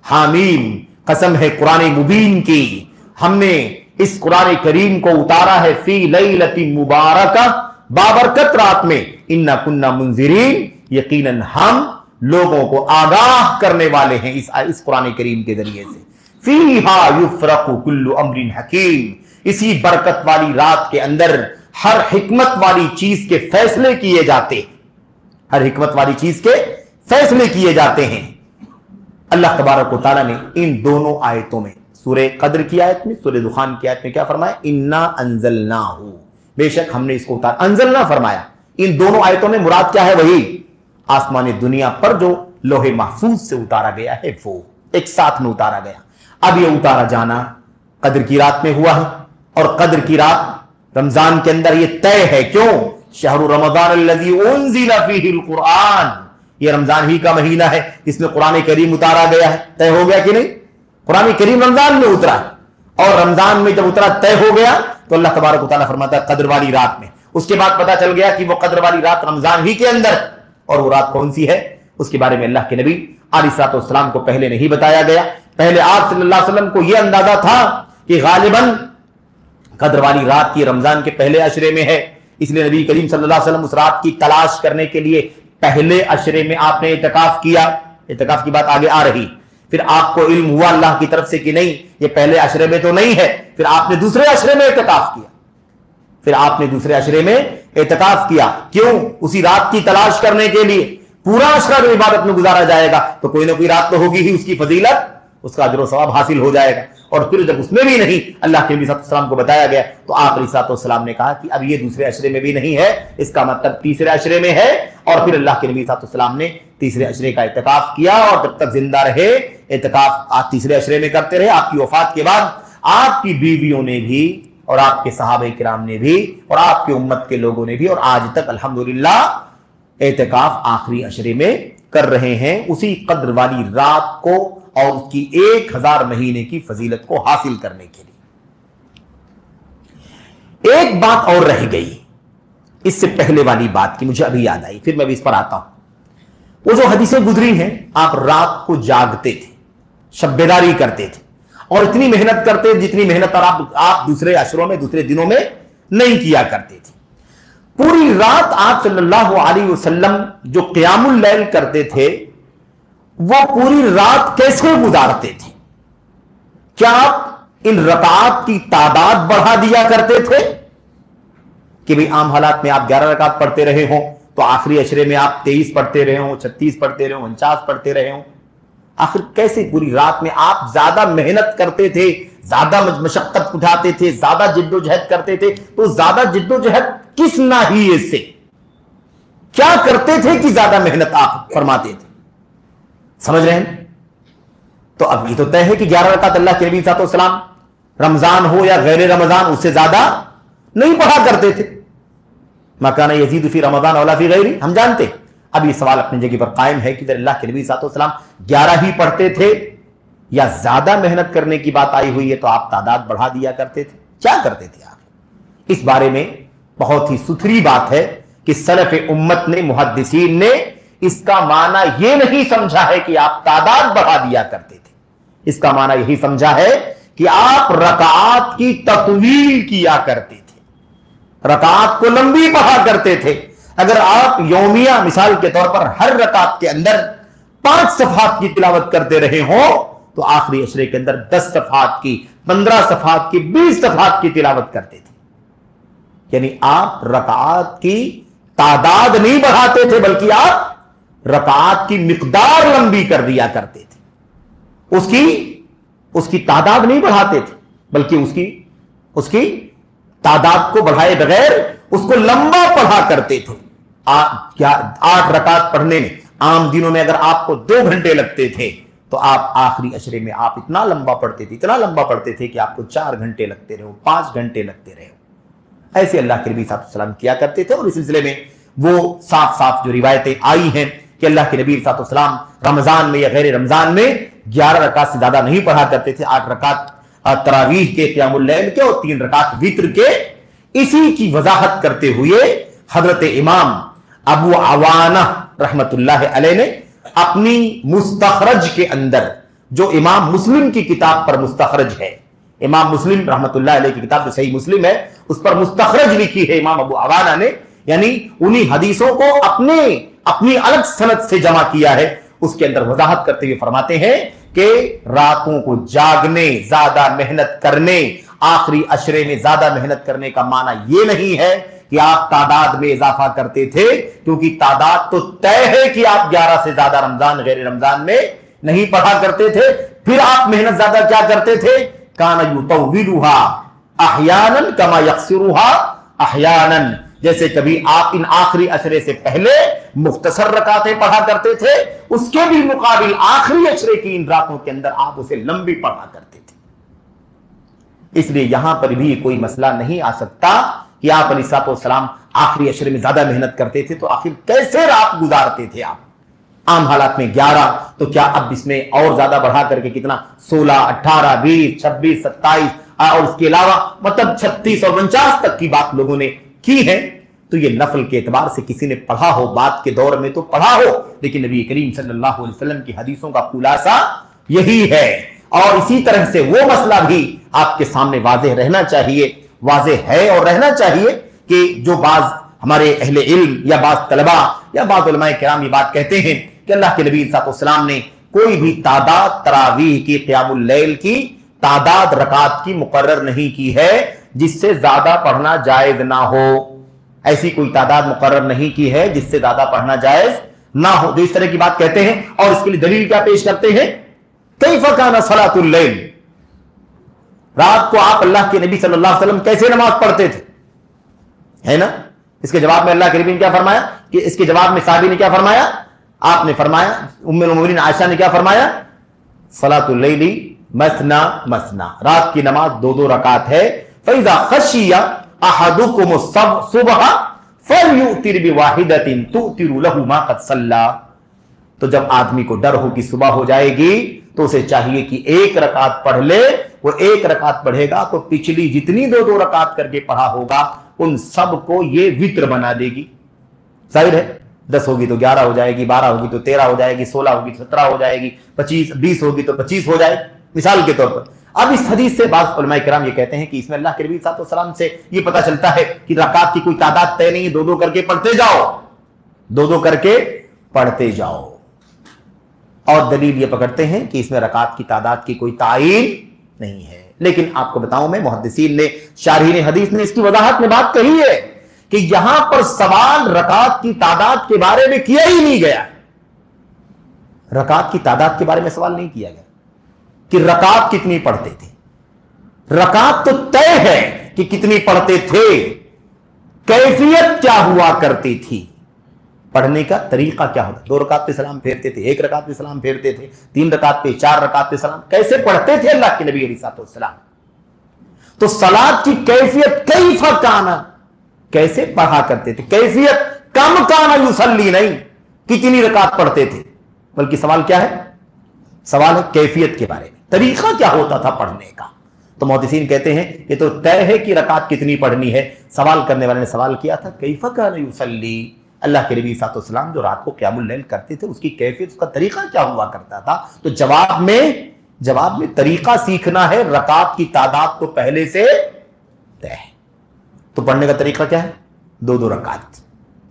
हामीम, कसम है कुरान मुबीन की, हमने इस कुरान करीम को उतारा है फी लैलतिन मुबारका, बाबरकत रात में, इन्ना कुन्ना मुंजिरीन, यकीनन हम लोगों को आगाह करने वाले हैं इस कुरान करीम के जरिए से। फीहा युफ्रकु कुल्लु अम्रिन हकीम, इसी बरकत वाली रात के अंदर हर हिकमत वाली चीज के फैसले किए जाते हैं, हर हिकमत वाली चीज के फैसले किए जाते हैं। अल्लाह तबारक व तआला ने इन दोनों आयतों में, सूरह कद्र की आयत में, सूरह दुखान की आयत में क्या फरमाया? इन्ना अंजलनाहु, बेशक हमने इसको उतारा, अंजलना फरमाया। इन दोनों आयतों में मुराद क्या है? वही आसमान दुनिया पर जो लोहे महफूज से उतारा गया है, वो एक साथ में उतारा गया। अब ये उतारा जाना कद्र की रात में हुआ है, और कद्र की रात रमजान के अंदर ये तय है। क्यों? शहरु रमजान अल्लज़ी उन्ज़िला फ़ीहिल कुरान, ये रमजान ही का महीना है जिसमें कुरान करीम उतारा गया है। तय हो गया कि नहीं? कुरान करीम रमजान में उतरा, और रमजान में जब उतरा तय हो गया तो अल्लाह तबारक व तआला फरमाता है कद्र वाली रात में। उसके बाद पता चल गया कि वो कद्र वाली रात रमजान ही के अंदर, और वो रात कौन सी है उसके बारे में अल्लाह के नबी अलैहिस्सलाम को पहले नहीं बताया गया। पहले आप सल्लल्लाहु अलैहि वसल्लम को यह अंदाजा था कि गालिबन कद्र वाली रात की रमजान के पहले अशरे में है, इसलिए नबी करीम सल्लल्लाहु अलैहि वसल्लम उस रात की तलाश करने के लिए पहले अशरे में आपने इत्तिकाफ किया। इत्तिकाफ की बात आगे आ रही। फिर आपको इल्म हुआ अल्लाह की तरफ से कि नहीं ये पहले अशरे में तो नहीं है, फिर आपने दूसरे अशरे में इत्तिकाफ किया। फिर आपने दूसरे अशरे में इत्तिकाफ किया। क्यों? उसी रात की तलाश करने के लिए। पूरा अशरा जो इबादत में गुजारा जाएगा तो कोई ना कोई रात तो होगी ही, उसकी फजीलत, उसका अजर व सवाब हासिल हो जाएगा। और फिर जब उसमें भी नहीं अल्लाह के नबी सल्लल्लाहु अलैहि वसल्लम को बताया गया तो आप अलैहिस्सलाम ने कहा कि अब ये दूसरे अशरे में भी नहीं है, इसका मतलब तीसरे अशरे में है। और फिर अल्लाह के नबी सल्लल्लाहु अलैहि वसल्लम ने तीसरे अशरे का इत्तिकाफ किया, और जब तक जिंदा रहे इत्तिकाफ आप तीसरे अशरे में करते रहे। आपकी वफात के बाद आपकी बीवियों ने भी, और आपके सहाबा किराम ने भी, और आपकी उम्मत के लोगों ने भी, और आज तक अल्हम्दुलिल्लाह इत्तिकाफ आखिरी अशरे में कर रहे हैं, उसी कद्र वाली रात को और उसकी 1000 महीने की फजीलत को हासिल करने के लिए। एक बात और रह गई इससे पहले वाली बात की, मुझे अभी याद आई, फिर मैं भी इस पर आता हूं। वो जो हदीसें गुजरी हैं, आप रात को जागते थे, शब्बेदारी करते थे, और इतनी मेहनत करते जितनी मेहनत आप दूसरे अशरों में, दूसरे दिनों में नहीं किया करते थे। पूरी रात आप सल्लल्लाहु अलैहि वसल्लम जो क़ियामुल लैल करते थे, वो पूरी रात कैसे गुजारते थे? क्या आप इन रकात की तादाद बढ़ा दिया करते थे कि भाई आम हालात में आप 11 रकात पढ़ते रहे हो तो आखिरी अशरे में आप 23 पढ़ते रहे हो, 36 पढ़ते रहे हो, 49 पढ़ते रहे हो? आखिर कैसे पूरी रात में आप ज्यादा मेहनत करते थे, ज्यादा मशक्कत उठाते थे, ज्यादा जिद्दोजहद करते थे? तो ज्यादा जिद्दोजहद किस नाहिये से क्या करते थे कि ज्यादा मेहनत आप फरमाते थे? समझ रहे हैं? तो अब ये तो तय है कि 11 रकात अल्लाह के नबी सल्लल्लाहु अलैहि वसल्लम रमजान हो या गैर रमजान उससे ज्यादा नहीं पढ़ा करते थे। मकाना यजीद फी रमजान औला फी गैरी, हम जानते। अब ये सवाल अपनी जगह पर कायम है कि अल्लाह के नबी सल्लल्लाहु अलैहि वसल्लम 11 ही पढ़ते थे या ज्यादा मेहनत करने की बात आई हुई है तो आप तादाद बढ़ा दिया करते थे? क्या करते थे आप? इस बारे में बहुत ही सुथरी बात है कि सलफ उम्मत ने, मुहद्दिसीन ने इसका माना यह नहीं समझा है कि आप तादाद बढ़ा दिया करते थे। इसका माना यही समझा है कि आप रकात की तत्वील किया करते थे, रकात को लंबी पढ़ा करते थे। अगर आप यौमिया मिसाल के तौर पर हर रकात के अंदर 5 सफ़हात की तिलावत करते रहे हो तो आखिरी अशरे के अंदर 10 सफ़हात की, 15 सफ़हात की, 20 सफ़हात की तिलावत करते थे। यानी आप रकात की तादाद नहीं बढ़ाते थे बल्कि आप रकात की मिकदार लंबी कर दिया करते थे। उसकी तादाद नहीं बढ़ाते थे बल्कि उसकी तादाद को बढ़ाए बगैर उसको लंबा पढ़ा करते थे। 8 रकात पढ़ने में आम दिनों में अगर आपको 2 घंटे लगते थे तो आप आखिरी अशरे में आप इतना लंबा पढ़ते थे, इतना लंबा पढ़ते थे कि आपको 4 घंटे लगते रहे, 5 घंटे लगते रहे। ऐसे अल्लाह के नबी सल्लल्लाहु अलैहि वसल्लम किया करते थे। और इस सिलसिले में वो साफ साफ जो रिवायतें आई हैं कि अल्लाह के नबी सल्लल्लाहु अलैहि वसल्लम रमजान में या गैर रमजान में 11 रकात से ज्यादा नहीं पढ़ा करते थे। 8 रकात तरावीह के, क़ियामुल लैल के, और 3 रकात वित्र के। इसी की वजाहत करते हुए हजरत इमाम अबू अवाना रहमतुल्लाह अलैह ने अपनी मुस्तखरज के अंदर, जो इमाम मुस्लिम की किताब पर मुस्तखरज है, इमाम मुस्लिम रहमतुल्लाह अलैह की किताब जो सही मुस्लिम है उस पर मुस्तखरज लिखी है इमाम अबू अवाना ने, यानी उन्हीं हदीसों को अपनी अलग सनद से जमा किया है। उसके अंदर वजाहत करते हुए फरमाते हैं कि रातों को जागने, ज्यादा मेहनत करने, आखिरी अशरे में ज्यादा मेहनत करने का माना यह नहीं है कि आप तादाद में इजाफा करते थे, क्योंकि तादाद तो तय है कि आप 11 से ज्यादा रमजान गैर रमजान में नहीं पढ़ा करते थे। फिर आप मेहनत ज्यादा क्या करते थे? काना युतव्विलुहा अहयानन कमा यक्सिरुहा अहयानन, जैसे कभी आप इन आखिरी अशरे से पहले मुख्तसर रकातें पढ़ा करते थे, उसके भी मुकाबिल आखिरी अशरे की इन रातों के अंदर आप उसे लंबी पढ़ा करते थे। इसलिए यहां पर भी कोई मसला नहीं आ सकता कि आप अलैहिस्सलाम आखिरी अशरे में ज्यादा मेहनत करते थे, तो आखिर कैसे रात गुजारते थे आप? आम हालात में 11, तो क्या अब इसमें और ज्यादा बढ़ा करके कितना 16, 18, 20, 26, 27 और उसके अलावा मतलब 36 और 49 तक की बात लोगों ने की है। तो ये नफल के एतबार से किसी ने पढ़ा हो, बात के दौर में तो पढ़ा हो, लेकिन नबी करीम सल्लल्लाहु अलैहि वसल्लम की हदीसों का खुलासा यही है। और इसी तरह से वो मसला भी आपके सामने वाज़ेह रहना चाहिए, वाज़ेह है और रहना चाहिए कि जो बाज हमारे अहले इल्म या बाज तलबा या बाज उलमाए किराम ये बात कहते हैं कि अल्लाह के नबी सल्लल्लाहु ने कोई भी तादाद तरावीह की, क़ियामुल लैल की तादाद रकात की मुकर्रर नहीं की है जिससे ज्यादा पढ़ना जायज ना हो। ऐसी कोई तादाद मुकर्रर नहीं की है जिससे ज्यादा पढ़ना जायज ना हो। जो इस तरह की बात कहते हैं और इसके लिए दलील क्या पेश करते हैं? कैफ़ काना सलातुल लैल, रात को आप अल्लाह के नबी सल्लल्लाहु अलैहि वसल्लम कैसे नमाज पढ़ते थे, है ना? इसके जवाब में अल्लाह के नबी ने क्या फरमाया कि इसके जवाब में साहबी ने क्या फरमाया? आपने फरमाया, उम्मुल मोमिनीन आयशा ने क्या फरमाया? सलातुल लैली मसना मसना, रात की नमाज 2-2 रकात है। फैज़ा खशिया अहदुकुम सुबह फलयुतिर बिवाहिदतिन तुतिरु लहु मा क़द सल्ला, तो जब आदमी को डर हो कि सुबह हो जाएगी तो उसे चाहिए कि 1 रकात पढ़ ले। वो 1 रकात पढ़ेगा तो पिछली जितनी 2-2 रकात करके पढ़ा होगा उन सब को ये वित्र बना देगी। जाहिर है 10 होगी तो 11 हो जाएगी, 12 होगी तो 13 हो जाएगी, 16 होगी तो 17 हो जाएगी, 20 होगी तो 25 हो जाएगी, मिसाल के तौर पर। अब इस हदीस से बाज़ उलमाए किराम ये कहते हैं कि इसमें अल्लाह के नबी सल्लल्लाहु अलैहि वसल्लम से ये पता चलता है कि रकात की कोई तादाद तय नहीं है, 2-2 करके पढ़ते जाओ, 2-2 करके पढ़ते जाओ। और दलील ये पकड़ते हैं कि इसमें रकात की तादाद की कोई तायीन नहीं है। लेकिन आपको बताऊं मैं, मुहद्दिसीन ने, शारहीन हदीस ने इसकी वजाहत में बात कही है कि यहां पर सवाल रकात की तादाद के बारे में किया ही नहीं गया। रकात की तादाद के बारे में सवाल नहीं किया गया कि रकात कितनी पढ़ते थे। रकात तो तय है कि कितनी पढ़ते थे, कैफियत क्या हुआ करती थी, पढ़ने का तरीका क्या होता। 2 रकात पे सलाम फेरते थे, 1 रकात पे सलाम फेरते थे, 3 रकात पे, 4 रकात पे सलाम, कैसे पढ़ते थे अल्लाह के नबी अलैहिस्सलाम। तो सलात की कैफियत कैफा काना, कैसे पढ़ा करते थे, कैफियत कम काना युसल्ली नहीं कितनी रकात पढ़ते थे, बल्कि सवाल क्या है? सवाल है कैफियत के बारे में, तरीका क्या होता था पढ़ने का। तो मुहद्दिसीन कहते हैं ये तो तय है कि रकात कितनी पढ़नी है। सवाल करने वाले ने सवाल किया था कैफा काना युसल्ली, अल्लाह के नबी सल्लल्लाहु जो रात को क़ियामुल लैल करते थे उसकी कैफियत, उसका तरीका क्या हुआ करता था। तो जवाब में तरीका सीखना है। रकात की तादाद तो पहले से तय है, तो पढ़ने का तरीका क्या है? 2-2 रकात,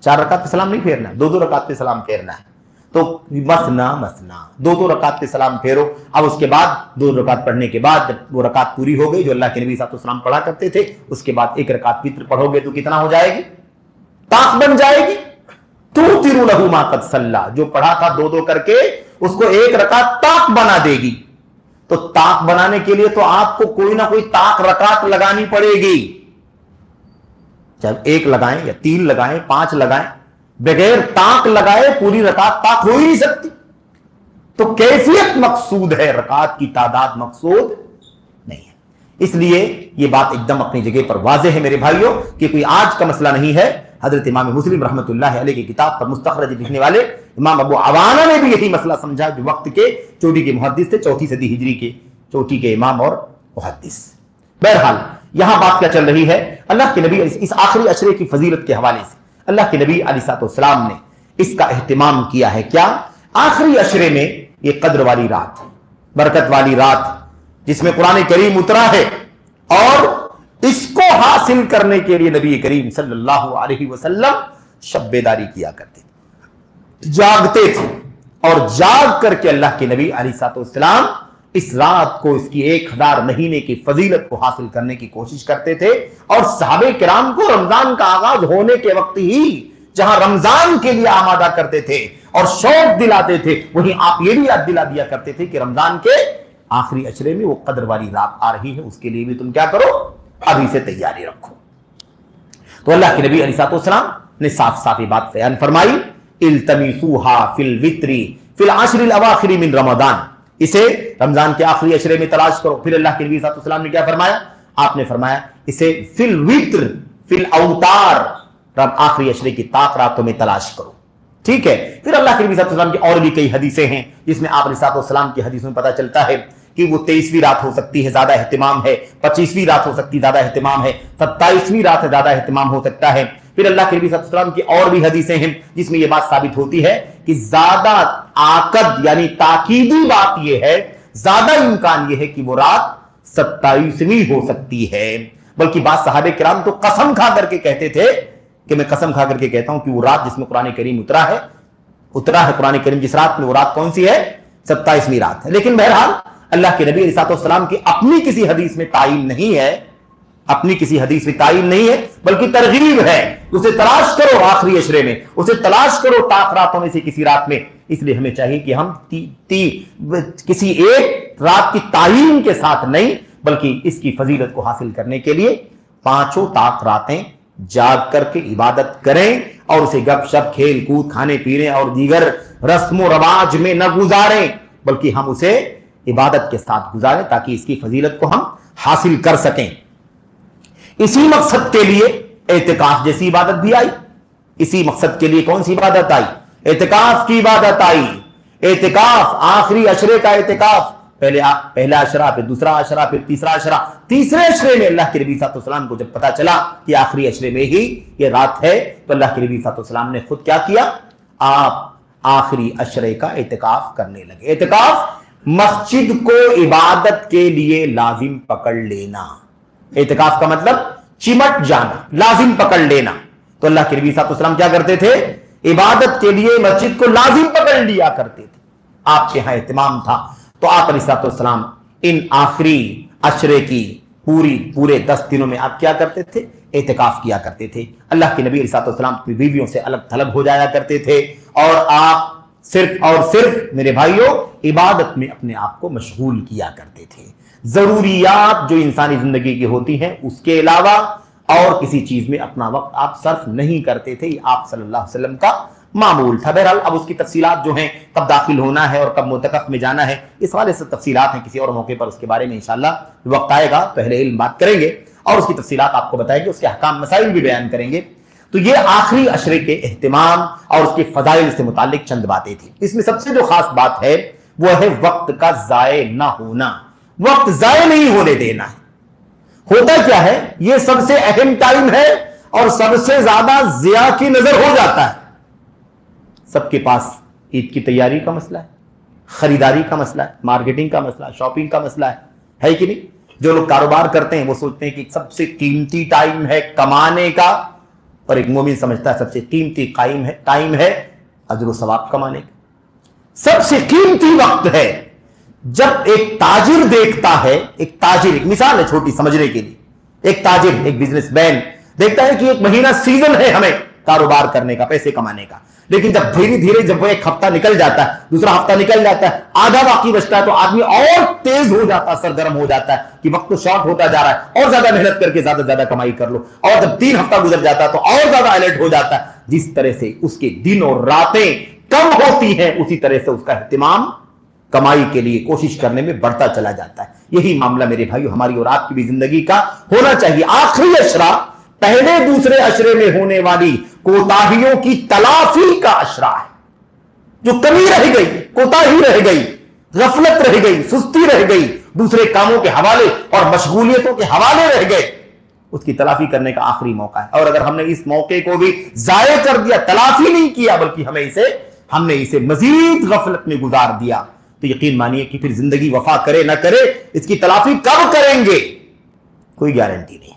4 रकात पे सलाम नहीं फेरना, 2-2 रकात पे सलाम फेरना है। तो मसना मसना, 2-2 रकात पे सलाम फेरो। अब उसके बाद 2 रकात पढ़ने के बाद जब वो रकात पूरी हो गई जो अल्लाह के नबी सल्लल्लाहु पढ़ा करते थे, उसके बाद 1 रकात वित्र पढ़ोगे तो कितना हो जाएगी? ताक बन जाएगी। तुतिरु लहु मा क़द सल्ला, जो पढ़ा था 2-2 करके उसको 1 रकात ताक बना देगी। तो ताक बनाने के लिए तो आपको कोई ना कोई ताक रकात लगानी पड़ेगी। जब 1 लगाएं या 3 लगाएं, 5 लगाएं, बगैर ताक लगाए पूरी रकात ताक हो ही नहीं सकती। तो कैफियत मकसूद है, रकात की तादाद मकसूद नहीं है। इसलिए यह बात एकदम अपनी जगह पर वाज़ेह है मेरे भाइयों कि कोई आज का मसला नहीं है। हजरत इमाम मुस्लिम रहमतुल्लाह अलैह की किताब पर मुस्तखरज लिखने वाले इमाम अबू अवाना ने भी यही मसला समझा, जो वक्त के चोटी के मुहद्दिस थे, 4वीं सदी हिजरी के चोटी के इमाम और मुहद्दिस। बहरहाल यहां बात क्या चल रही है, अल्लाह के नबी इस आखिरी अशरे की फजीलत के हवाले से अल्लाह के नबी अलैहिस्सलाम ने इसका एहतिमाम किया है। क्या? आखिरी अशरे में ये कद्र वाली रात, बरकत वाली रात, जिसमें कुरान करीम उतरा है, और इसको हासिल करने के लिए नबी करीम सल्लल्लाहु अलैहि वसल्लम शब बेदारी किया करते थे, जागते थे और जाग करके अल्लाह के नबी अलैहिस्सलाम इस रात को, इसकी 1000 महीने की फजीलत को हासिल करने की कोशिश करते थे। और सहाबे किराम को रमजान का आगाज होने के वक्त ही जहां रमजान के लिए आमादा करते थे और शौक दिलाते थे, वहीं आप ये भी याद दिला दिया करते थे कि रमजान के आखिरी अशरे में वो कद्र वाली रात आ रही है, उसके लिए भी तुम क्या करो, अभी से तैयारी रखो। तो अल्लाह के नबी अलैहिस्सलाम ने साफ साफ ये बात बयान फरमाई, इल्तमिसूहा फिल वित्री फिल आशरिल अवाखिर मिन रमजान, इसे रमजान के आखिरी अशरे में तलाश करो। फिर अल्लाह के नबी सल्लल्लाहु ने क्या फरमाया, आपने फरमाया इसे फिल वित्र फिल अवतार, आखिरी अशरे की ताक रातों में तलाश करो। ठीक है। फिर अल्लाह के नबी सल्लल्लाहु अलैहि वसल्लम की और भी कई हदीसें हैं जिसमें आप सल्लल्लाहु की हदीसों में पता चलता है कि वो 23वीं रात हो सकती है, ज्यादा एहतिमाम है, 25वीं रात हो सकती है, ज्यादा एहतिमाम है, 27वीं रात है, ज्यादा एहतिमाम हो सकता है। फिर अल्लाह के नबी सल्लल्लाहु अलैहि वसल्लम की और भी हदीसें हैं जिसमें यह बात साबित होती है कि ज्यादा आकद यानी ताकीदी बात यह है, ज्यादा इम्कान यह है कि वो रात 27वीं हो सकती है। बल्कि बात सहाबे किराम तो कसम खा करके कहते थे कि मैं कसम खा करके कहता हूं कि वो रात जिसमें कुरान करीम उतरा है कुरान करीम जिस रात में, वो रात कौन सी है, 27वीं रात है। लेकिन बहरहाल अल्लाह के नबी अलैहिस्सलाम की अपनी किसी हदीस में तायीन नहीं है, अपनी किसी हदीस में तायीन नहीं है, बल्कि तरगीब है, उसे तलाश करो आखिरी अशरे में, उसे तलाश करो ताक रातों में से किसी रात में। इसलिए हमें चाहिए कि हम किसी एक रात की तायीन के साथ नहीं, बल्कि इसकी फजीलत को हासिल करने के लिए 5 ताक रातें जाग करके इबादत करें और उसे गपशप खेल कूद खाने पीने और दीगर रस्म रवाज में न गुजारें, बल्कि हम उसे इबादत के साथ गुजारें ताकि इसकी फजीलत को हम हासिल कर सकें। इसी मकसद के लिए एतिकाफ जैसी इबादत भी आई। इसी मकसद के लिए कौन सी इबादत आई, एतिकाफ की इबादत आई। एतिकाफ आखिरी अशरे का एतिकाफ, पहला अशरा, फिर दूसरा अशरा, फिर तीसरा अशरा। तीसरे अशरे में अल्लाह के नबी सल्लल्लाहु अलैहि वसल्लम को जब पता चला कि आखिरी अशरे में ही ये रात है, तो अल्लाह के नबी सल्लल्लाहु अलैहि वसल्लम ने खुद क्या किया, आप आखिरी अशरे का एतिकाफ करने लगे। एतिकाफ मस्जिद को इबादत के लिए लाजिम पकड़ लेना। एतिकाफ का मतलब चिमट जाना, लाजिम पकड़ लेना। तो अल्लाह के नबी सल्लल्लाहु अलैहि वसल्लम क्या करते थे, इबादत के लिए मस्जिद को लाजिम पकड़ लिया करते थे। आपके यहां एहतिमाम था, तो आप अलैहिस्सलाम इन आखिरी अशरे की पूरे 10 दिनों में आप क्या करते थे, एतिकाफ किया करते थे। अल्लाह के नबी अलैहिस्सलाम अपनी बीवियों से अलग थलग हो जाया करते थे और आप सिर्फ और सिर्फ मेरे भाइयों इबादत में अपने आप को मशगूल किया करते थे। जरूरियात जो इंसानी जिंदगी की होती हैं उसके अलावा और किसी चीज में अपना वक्त आप सर्फ नहीं करते थे। आप सल्लल्लाहु अलैहि वसल्लम का मामूल था। बहरहाल अब उसकी तफसीलात जो हैं, कब दाखिल होना है और कब मुतकफ में जाना है, इस वाले से तफसीलात हैं, किसी और मौके पर उसके बारे में इंशाअल्लाह वक्त आएगा तो अहले इल्म बात करेंगे और उसकी तफसीलात आपको बताएंगे, उसके अहकाम मसाइल भी बयान करेंगे। तो ये आखिरी अशरे के एहतिमाम और उसके फजाइल से मुतालिक चंद बातें थी। इसमें सबसे जो खास बात है वो है वक्त का जाये ना होना, वक्त जाये नहीं होने देना है। होता क्या है, ये सबसे अहम टाइम है और सबसे ज्यादा जिया की नजर हो जाता है। सबके पास ईद की तैयारी का मसला है, खरीदारी का मसला है, मार्केटिंग का मसला, शॉपिंग का मसला है कि नहीं। जो लोग कारोबार करते हैं वो सोचते हैं कि सबसे कीमती टाइम है कमाने का, और एक मोमिन समझता है सबसे कीमती टाइम है अजर व सवाब कमाने का। सबसे कीमती वक्त है जब एक ताजिर देखता है, एक ताजिर, एक मिसाल है छोटी समझने के लिए, एक ताजिर, एक बिजनेसमैन देखता है कि एक महीना सीजन है हमें कारोबार करने का, पैसे कमाने का। लेकिन जब धीरे धीरे जब वो एक हफ्ता निकल जाता है, दूसरा हफ्ता निकल जाता है, आधा बाकी बचता है, तो आदमी और तेज हो जाता है, सरगर्म हो जाता है कि वक्त तो शॉर्ट होता जा रहा है और ज्यादा मेहनत करके ज्यादा ज्यादा कमाई कर लो। और जब 3 हफ्ता गुजर जाता है तो और ज्यादा अलर्ट हो जाता है। जिस तरह से उसके दिन और रातें कम होती हैं उसी तरह से उसका एहतिमाम कमाई के लिए कोशिश करने में बढ़ता चला जाता है। यही मामला मेरे भाइयों हमारी और आपकी भी जिंदगी का होना चाहिए। आखिरी अशरा पहले दूसरे अशरे में होने वाली कोताहियों की तलाफी का अशरा है। जो कमी रह गई, कोताही रह गई, गफलत रह गई, सुस्ती रह गई, दूसरे कामों के हवाले और मशगूलियतों के हवाले रह गए, उसकी तलाफी करने का आखिरी मौका है। और अगर हमने इस मौके को भी जाये कर दिया, तलाफी नहीं किया, बल्कि हमने इसे मजीद गफलत में गुजार दिया, तो यकीन मानिए कि फिर जिंदगी वफा करे ना करे, इसकी तलाफी कब करेंगे कोई गारंटी नहीं।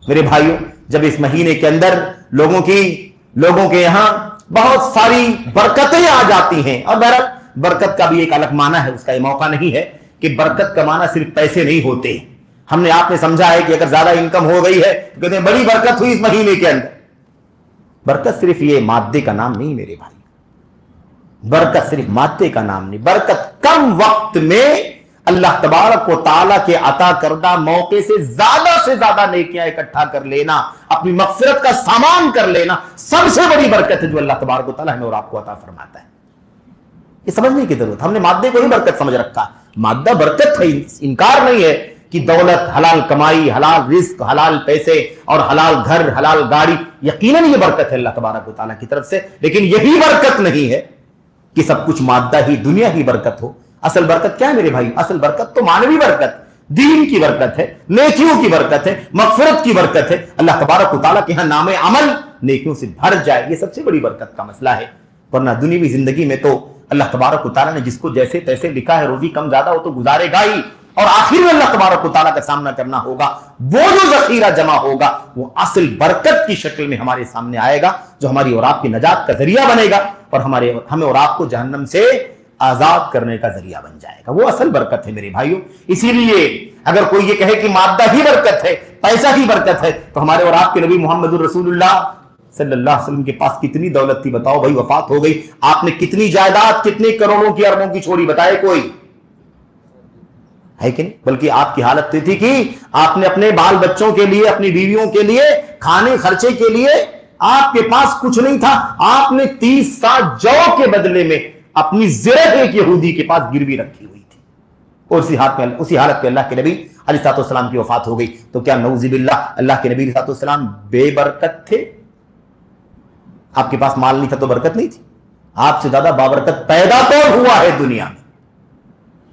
मेरे भाइयों, जब इस महीने के अंदर लोगों के यहां बहुत सारी बरकतें आ जाती हैं, और बहरहाल बरकत का भी एक अलग माना है, उसका ये मौका नहीं है कि बरकत का माना सिर्फ पैसे नहीं होते। हमने आपने समझा है कि अगर ज्यादा इनकम हो गई है तो कहते हैं बड़ी बरकत हुई इस महीने के अंदर। बरकत सिर्फ ये मादे का नाम नहीं मेरे भाई, बरकत सिर्फ मादे का नाम नहीं। बरकत कम वक्त में अल्लाह तबारक व तआला के अता करदा मौके से ज्यादा नेकियां इकट्ठा कर लेना, अपनी मग़फ़िरत का सामान कर लेना, सबसे बड़ी बरकत है जो अल्लाह तबारक व तआला हमें और आपको अता फरमाता है। ये समझने की जरूरत, हमने मादे को ही बरकत समझ रखा। मादा बरकत है, इनकार नहीं है कि दौलत, हलाल कमाई, हलाल रिस्क, हलाल पैसे और हलाल घर, हलाल गाड़ी, यकीनन ये बरकत है अल्लाह तबारक व तआला की तरफ से। लेकिन यही बरकत नहीं है कि सब कुछ मादा ही, दुनिया ही बरकत हो। असल बरकत क्या है मेरे भाई? असल बरकत तो मानवी बरकत, दीन की बरकत है, नेकियों की बरकत है, मग़फ़िरत की बरकत है। अल्लाह तबारक व तआला के यहां नामे अमल नेकियों से भर जाए, ये सबसे बड़ी बरकत का मसला है। वरना दुनियावी जिंदगी में तो अल्लाह तबारक व तआला ने जिसको जैसे तैसे लिखा है, रोजी कम ज्यादा हो तो गुजारेगा ही, और आखिर में अल्लाह तबारक व तआला का सामना करना होगा। वो जो जखीरा जमा होगा वो असल बरकत की शक्ल में हमारे सामने आएगा, जो हमारी और आपकी नजात का जरिया बनेगा और हमें और आपको जहन्नम से आजाद करने का जरिया बन जाएगा। वो असल बरकत है मेरे भाइयों। इसीलिए अगर कोई ये कहे कि मादा ही बरकत है, पैसा ही बरकत है, तो हमारे और आपके नबी मोहम्मद रसूलुल्लाह सल्लल्लाहु अलैहि वसल्लम के पास कितनी दौलत थी बताओ भाई? वफात हो गई, आपने कितनी जायदाद, कितने करोड़ों की, अरबों की छोड़ी, बताए कोई है कि नहीं? बल्कि आपकी हालत तो थी कि आपने अपने बाल बच्चों के लिए, अपनी बीवियों के लिए, खाने खर्चे के लिए आपके पास कुछ नहीं था। आपने 30 साल जौ के बदले में अपनी ज़िरह एक यहूदी के पास गिरवी रखी हुई थी, और उसी हालत में अल्लाह के नबी अलैहिस्सलाम की वफात हो गई। तो क्या नऊज़ुबिल्लाह अल्लाह के नबी अलैहिस्सलाम बेबरकत थे? आपके पास माल नहीं था तो बरकत नहीं थी? आपसे ज्यादा बाबरकत पैदा कौन हुआ है दुनिया में?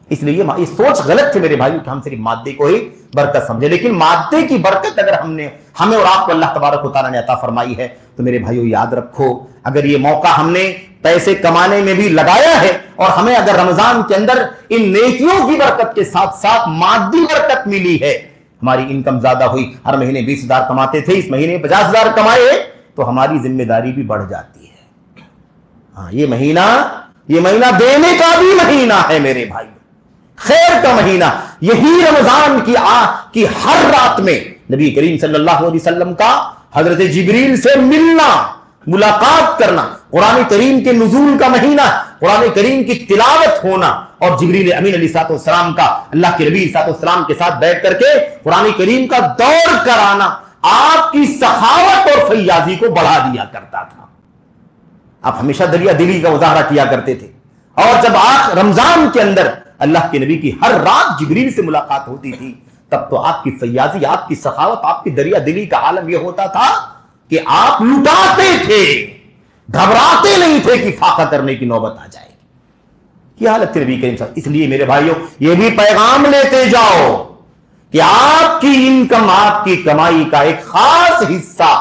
इसलिए ये सोच गलत थी मेरे भाइयों कि हम सिर्फ मादे को ही बरकत समझे। लेकिन मादे की बरकत अगर हमें और आपको अल्लाह तबारक व तआला ने अता फरमाई है तो मेरे भाइयों याद रखो, अगर ये मौका हमने पैसे कमाने में भी लगाया है और हमें अगर रमजान के अंदर इन नेकियों की बरकत के साथ साथ मादी बरकत मिली है, हमारी इनकम ज्यादा हुई, हर महीने 20,000 कमाते थे, इस महीने 50,000 कमाए, तो हमारी जिम्मेदारी भी बढ़ जाती है। हाँ, ये महीना देने का भी महीना है मेरे भाई, खैर का महीना। यही रमजान की हर रात में नबी करीम सल्लल्लाहु अलैहि वसल्लम का हजरत जिब्रील से मिलना, मुलाकात करना, कुरान करीम के नुज़ूल का महीना, कुरान करीम की तिलावत होना, और जिब्रील अमीन अलैहिस्सलाम का अल्लाह के नबी अलैहिस्सलाम के साथ बैठ करके कुरान करीम का दौर कराना आपकी सखावत और फैयाजी को बढ़ा दिया करता था। आप हमेशा दरिया दिली का मुजाहरा किया करते थे, और जब आप रमजान के अंदर अल्लाह के नबी की हर रात जिब्रील से मुलाकात होती थी, तब तो आपकी फैयाजी, आपकी सखावत, आपकी दरिया दिली का आलम यह होता था कि आप लुटाते थे, घबराते नहीं थे कि फाका करने की नौबत आ जाएगी। यह हालत थी नबी करीम साहब। इसलिए मेरे भाइयों, यह भी पैगाम लेते जाओ कि आपकी इनकम, आपकी कमाई का एक खास हिस्सा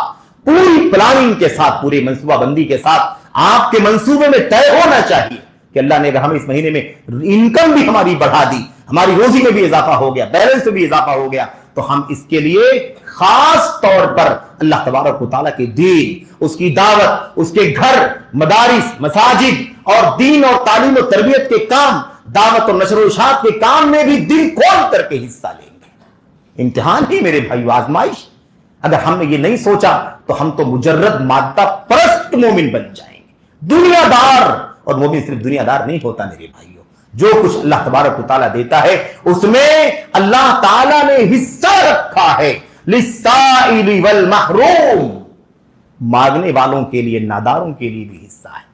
पूरी प्लानिंग के साथ, पूरी मंसूबाबंदी के साथ आपके मंसूबे में तय होना चाहिए कि अल्लाह ने अगर हमें इस महीने में इनकम भी हमारी बढ़ा दी, हमारी रोजी में भी इजाफा हो गया, बैलेंस में भी इजाफा हो गया, तो हम इसके लिए खास तौर पर अल्लाह तबारक व तआला के दीन, उसकी दावत, उसके घर, मदारिस, मसाजिद और दीन और तालीम और तरबियत के काम, दावत और नशर व इशाअत के काम में भी दिल खोल करके हिस्सा लेंगे। इम्तिहान ही मेरे भाइयों, आजमाइश। अगर हमने ये नहीं सोचा तो हम तो मुजर्रद मादा परस्त मोमिन बन जाएंगे, दुनियादार। और मोमिन सिर्फ दुनियादार नहीं होता मेरे भाइयों, जो कुछ अल्लाह तबारक व तआला देता है उसमें अल्लाह ताला ने हिस्सा रखा है लिस्साइल वल महरूम, मांगने वालों के लिए, नादारों के लिए भी हिस्सा है।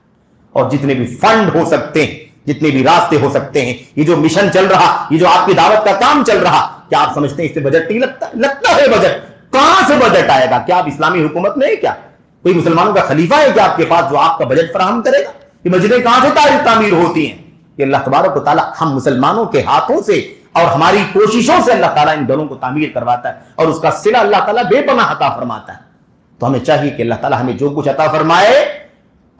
और जितने भी फंड हो सकते हैं, जितने भी रास्ते हो सकते हैं, ये जो मिशन चल रहा, ये जो आपकी दावत का काम चल रहा, क्या आप समझते हैं इससे बजट नहीं लगता? लगता है बजट। कहां से बजट आएगा? क्या आप इस्लामी हुकूमत में है? क्या कोई मुसलमानों का खलीफा है क्या आपके पास जो आपका बजट फराहम करेगा? ये मस्जिदें कहां से तामीर होती हैं? कि अल्लाह तबारक व तआला हम मुसलमानों के हाथों से और हमारी कोशिशों से अल्लाह ताला इन घरों को तामीर करवाता है, और उसका सिला अल्लाह ताला बेपनाह अता फरमाता है। तो हमें चाहिए कि अल्लाह ताला हमें जो कुछ अता फरमाए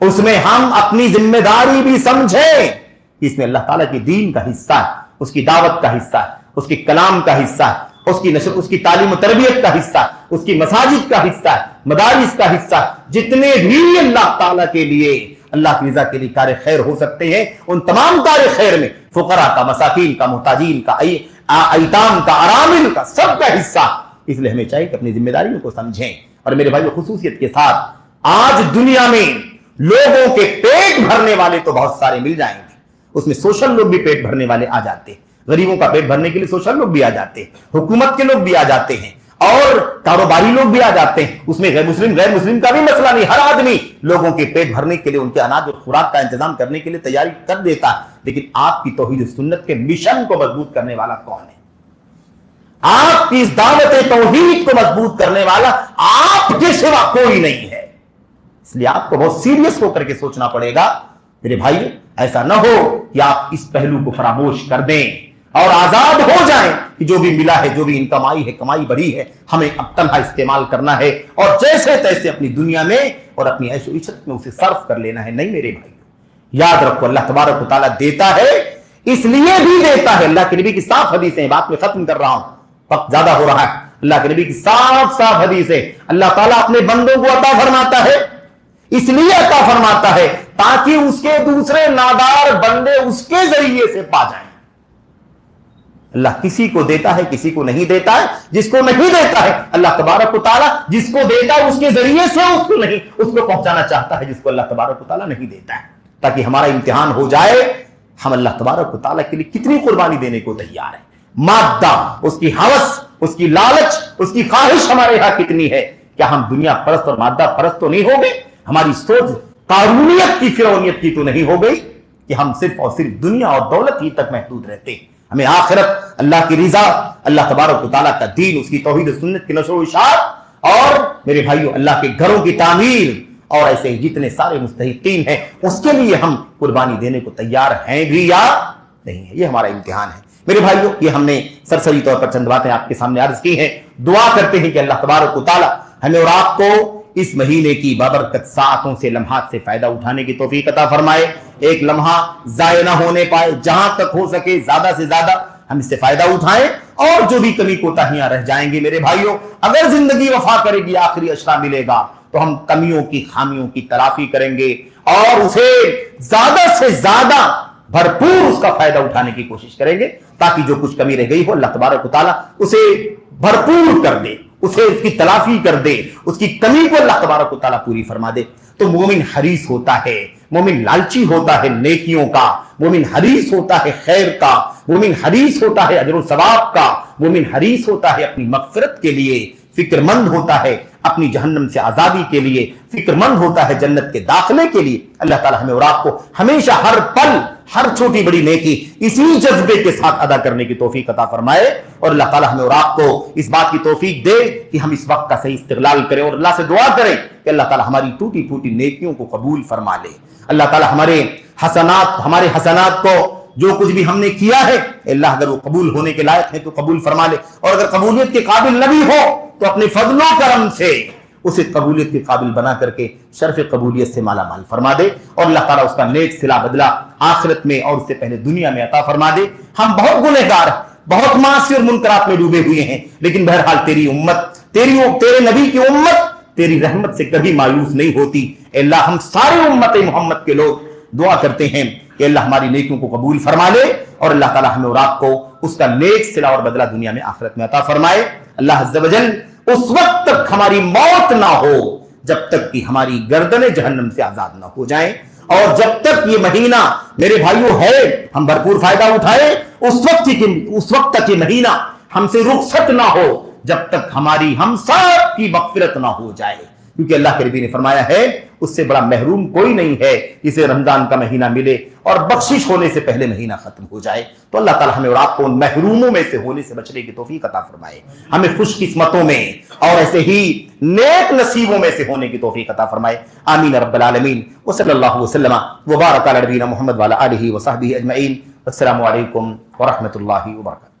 उसमें हम अपनी जिम्मेदारी भी समझें। इसमें अल्लाह ताला के दीन का हिस्सा है, उसकी दावत का हिस्सा है, उसके कलाम का हिस्सा है, उसकी नशर, उसकी तालीम तरबियत का हिस्सा, उसकी मसाजिद का हिस्सा, मदारिस का हिस्सा, जितने भी अल्लाह ताला के लिए, अल्लाह की रजा के लिए कार्य खैर हो सकते हैं, उन तमाम कार्य खैर में फुकरा का, मसाकीन का, मुहताजीन का, अयताम का, अरामिल का, सबका हिस्सा। इसलिए हमें चाहिए कि अपनी जिम्मेदारियों को समझें। और मेरे भाई, खुसूसियत के साथ आज दुनिया में लोगों के पेट भरने वाले तो बहुत सारे मिल जाएंगे, उसमें सोशल लोग भी पेट भरने वाले आ जाते हैं। गरीबों का पेट भरने के लिए सोशल लोग भी आ जाते हैं, हुकूमत के लोग भी आ जाते हैं, और कारोबारी लोग भी आ जाते हैं। उसमें गैर मुस्लिम का भी मसला नहीं। हर आदमी लोगों के पेट भरने के लिए, उनके अनाज और खुराक का इंतजाम करने के लिए तैयारी कर देता है। लेकिन आपकी तौहीद सुन्नत के मिशन को मजबूत करने वाला कौन है? आपकी इस दावत तौहीद को मजबूत करने वाला आपके सिवा कोई नहीं है। इसलिए आपको बहुत सीरियस होकर के सोचना पड़ेगा मेरे भाई। ऐसा ना हो कि आप इस पहलू को फरामोश कर दें और आजाद हो जाएं कि जो भी मिला है, जो भी इनकम आई है, कमाई बढ़ी है, हमें अब तनहा इस्तेमाल करना है और जैसे तैसे अपनी दुनिया में और अपनी ऐशो इशरत में उसे सर्फ कर लेना है। नहीं मेरे भाई, याद रखो, अल्लाह तबारक व तआला देता है, इसलिए भी देता है। अल्लाह के नबी की साफ हदीस है, बात में खत्म कर रहा हूं, वक्त ज्यादा हो रहा है। अल्लाह के नबी की साफ साफ हदीस है, अल्लाह ताला अपने बंदों को अता फरमाता है, इसलिए अता फरमाता है ताकि उसके दूसरे नादार बंदे उसके जरिए से पा जाएं। अल्लाह किसी को देता है, किसी को नहीं देता है। जिसको नहीं देता है अल्लाह तबारक व तआला, जिसको देता है उसके जरिए से उसको पहुंचाना चाहता है, जिसको अल्लाह तबारक व तआला नहीं देता है, ताकि हमारा इम्तिहान हो जाए हम अल्लाह तबारक व तआला के लिए कितनी कुर्बानी देने को तैयार है। मादा, उसकी हवस, उसकी लालच, उसकी ख्वाहिश हमारे यहां कितनी है। क्या हम दुनिया परस्त और मादा परस्त तो नहीं हो गए? हमारी सोच कारूनियत की, फिरौनियत की तो नहीं हो गई कि हम सिर्फ और सिर्फ दुनिया और दौलत ही तक महदूद रहते? हमें आखिरत, अल्लाह की रिजा, अल्लाह तबारक व तआला का दीन, उसकी तौहीद सुन्नत की नशर व इशाअत और मेरे भाइयों अल्लाह के घरों की तामीर और ऐसे जितने सारे मुस्तहिकीन हैं, उसके लिए हम कुर्बानी देने को तैयार हैं भी या नहीं है। ये हमारा इम्तिहान है मेरे भाइयों। ये हमने सरसरी तौर पर चंद बातें आपके सामने अर्ज की हैं। दुआ करते हैं कि अल्लाह तबारक व तआला हमें और आपको इस महीने की बाबरकत सातों से, लम्हात से फायदा उठाने की तौफीक अता फरमाए। एक लम्हा जाया ना होने पाए, जहां तक हो सके ज्यादा से ज्यादा हम इससे फायदा उठाएं। और जो भी कमी कोताहियां रह जाएंगी मेरे भाइयों, अगर जिंदगी वफा करेगी, आखिरी अशरा मिलेगा, तो हम कमियों की, खामियों की तलाफी करेंगे और उसे ज्यादा से ज्यादा भरपूर उसका फायदा उठाने की कोशिश करेंगे, ताकि जो कुछ कमी रह गई हो अल्लाह तबारक व तआला उसे भरपूर कर दे, उसे उसकी तलाफी कर दे, उसकी कमी को अल्लाह तबारक व तआला पूरी फरमा दे। तो मोमिन हरीस होता है, मोमिन लालची होता है नेकियों का, मोमिन हरीस होता है खैर का, मोमिन हरीस होता है अजर सवाब का, मोमिन हरीस होता है अपनी मगफिरत के लिए, फिक्रमंद होता है अपनी जहन्नम से आजादी के लिए, फिक्रमंद होता है जन्नत के दाखिले के लिए। अल्लाह ताला हमें और आपको हमेशा, हर पल, हर छोटी बड़ी नेकी इसी जज्बे के साथ अदा करने की तौफीक अता फरमाए। और अल्लाह ताला हमें और आपको इस बात की तौफीक दे कि हम इस वक्त का सही इस्तिगलाल करें और अल्लाह से दुआ करें कि अल्लाह ताला हमारी टूटी फूटी नेकियों को कबूल फरमा ले। अल्लाह ताला हमारे हसनात को, जो कुछ भी हमने किया है, अल्लाह अगर वो कबूल होने के लायक है तो कबूल फरमा ले, और अगर कबूलियत के काबिल न भी हो तो अपने फजलो करम से उसे कबूलियत के काबिल बना करके शर्फ कबूलियत से माला माल फरमा दे। और अल्लाह ताला उसका नेक सिला बदला आखिरत में और उससे पहले दुनिया में अता फरमा दे। हम बहुत गुनहगार हैं, बहुत मासी और मुनकरात में डूबे हुए हैं, लेकिन बहरहाल तेरी उम्मत, तेरे नबी की उम्मत तेरी रहमत से कभी मायूस नहीं होती। अल्लाह हम सारे उम्मत मोहम्मद के लोग दुआ करते हैं कि अल्लाह हमारी नेकियों को कबूल फरमा ले और अल्लाह ताला हमें और आपको उसका नेक सिला और बदला दुनिया में आखिरत में अता फरमाए। अल्लाह अज़्ज़ व जल उस वक्त तक हमारी मौत ना हो जब तक कि हमारी गर्दनें जहन्नम से आजाद ना हो जाएं, और जब तक ये महीना मेरे भाइयों है हम भरपूर फायदा उठाए, उस वक्त तक ये महीना हमसे रुखसत ना हो जब तक हमारी हम सब की मग़फ़िरत ना हो जाए। क्योंकि अल्लाह के नबी ने फरमाया है उससे बड़ा महरूम कोई नहीं है जिसे रमजान का महीना मिले और बख्शिश होने से पहले महीना खत्म हो जाए। तो अल्लाह ताला हमें और आपको उन महरूमों में से होने से बचने की तौफीक अता फरमाए, हमें खुशकिस्मतों में और ऐसे ही नेक नसीबों में से होने की तौफीक अता फरमाए। आमीन रब्बल आलमीन। व सल्लल्लाहु वसल्लम व बारक अला नबीना मुहम्मद व अला आलिहि व सहबिहि अजमईन। अस्सलामु अलैकुम व रहमतुल्लाहि व बरकातुहू।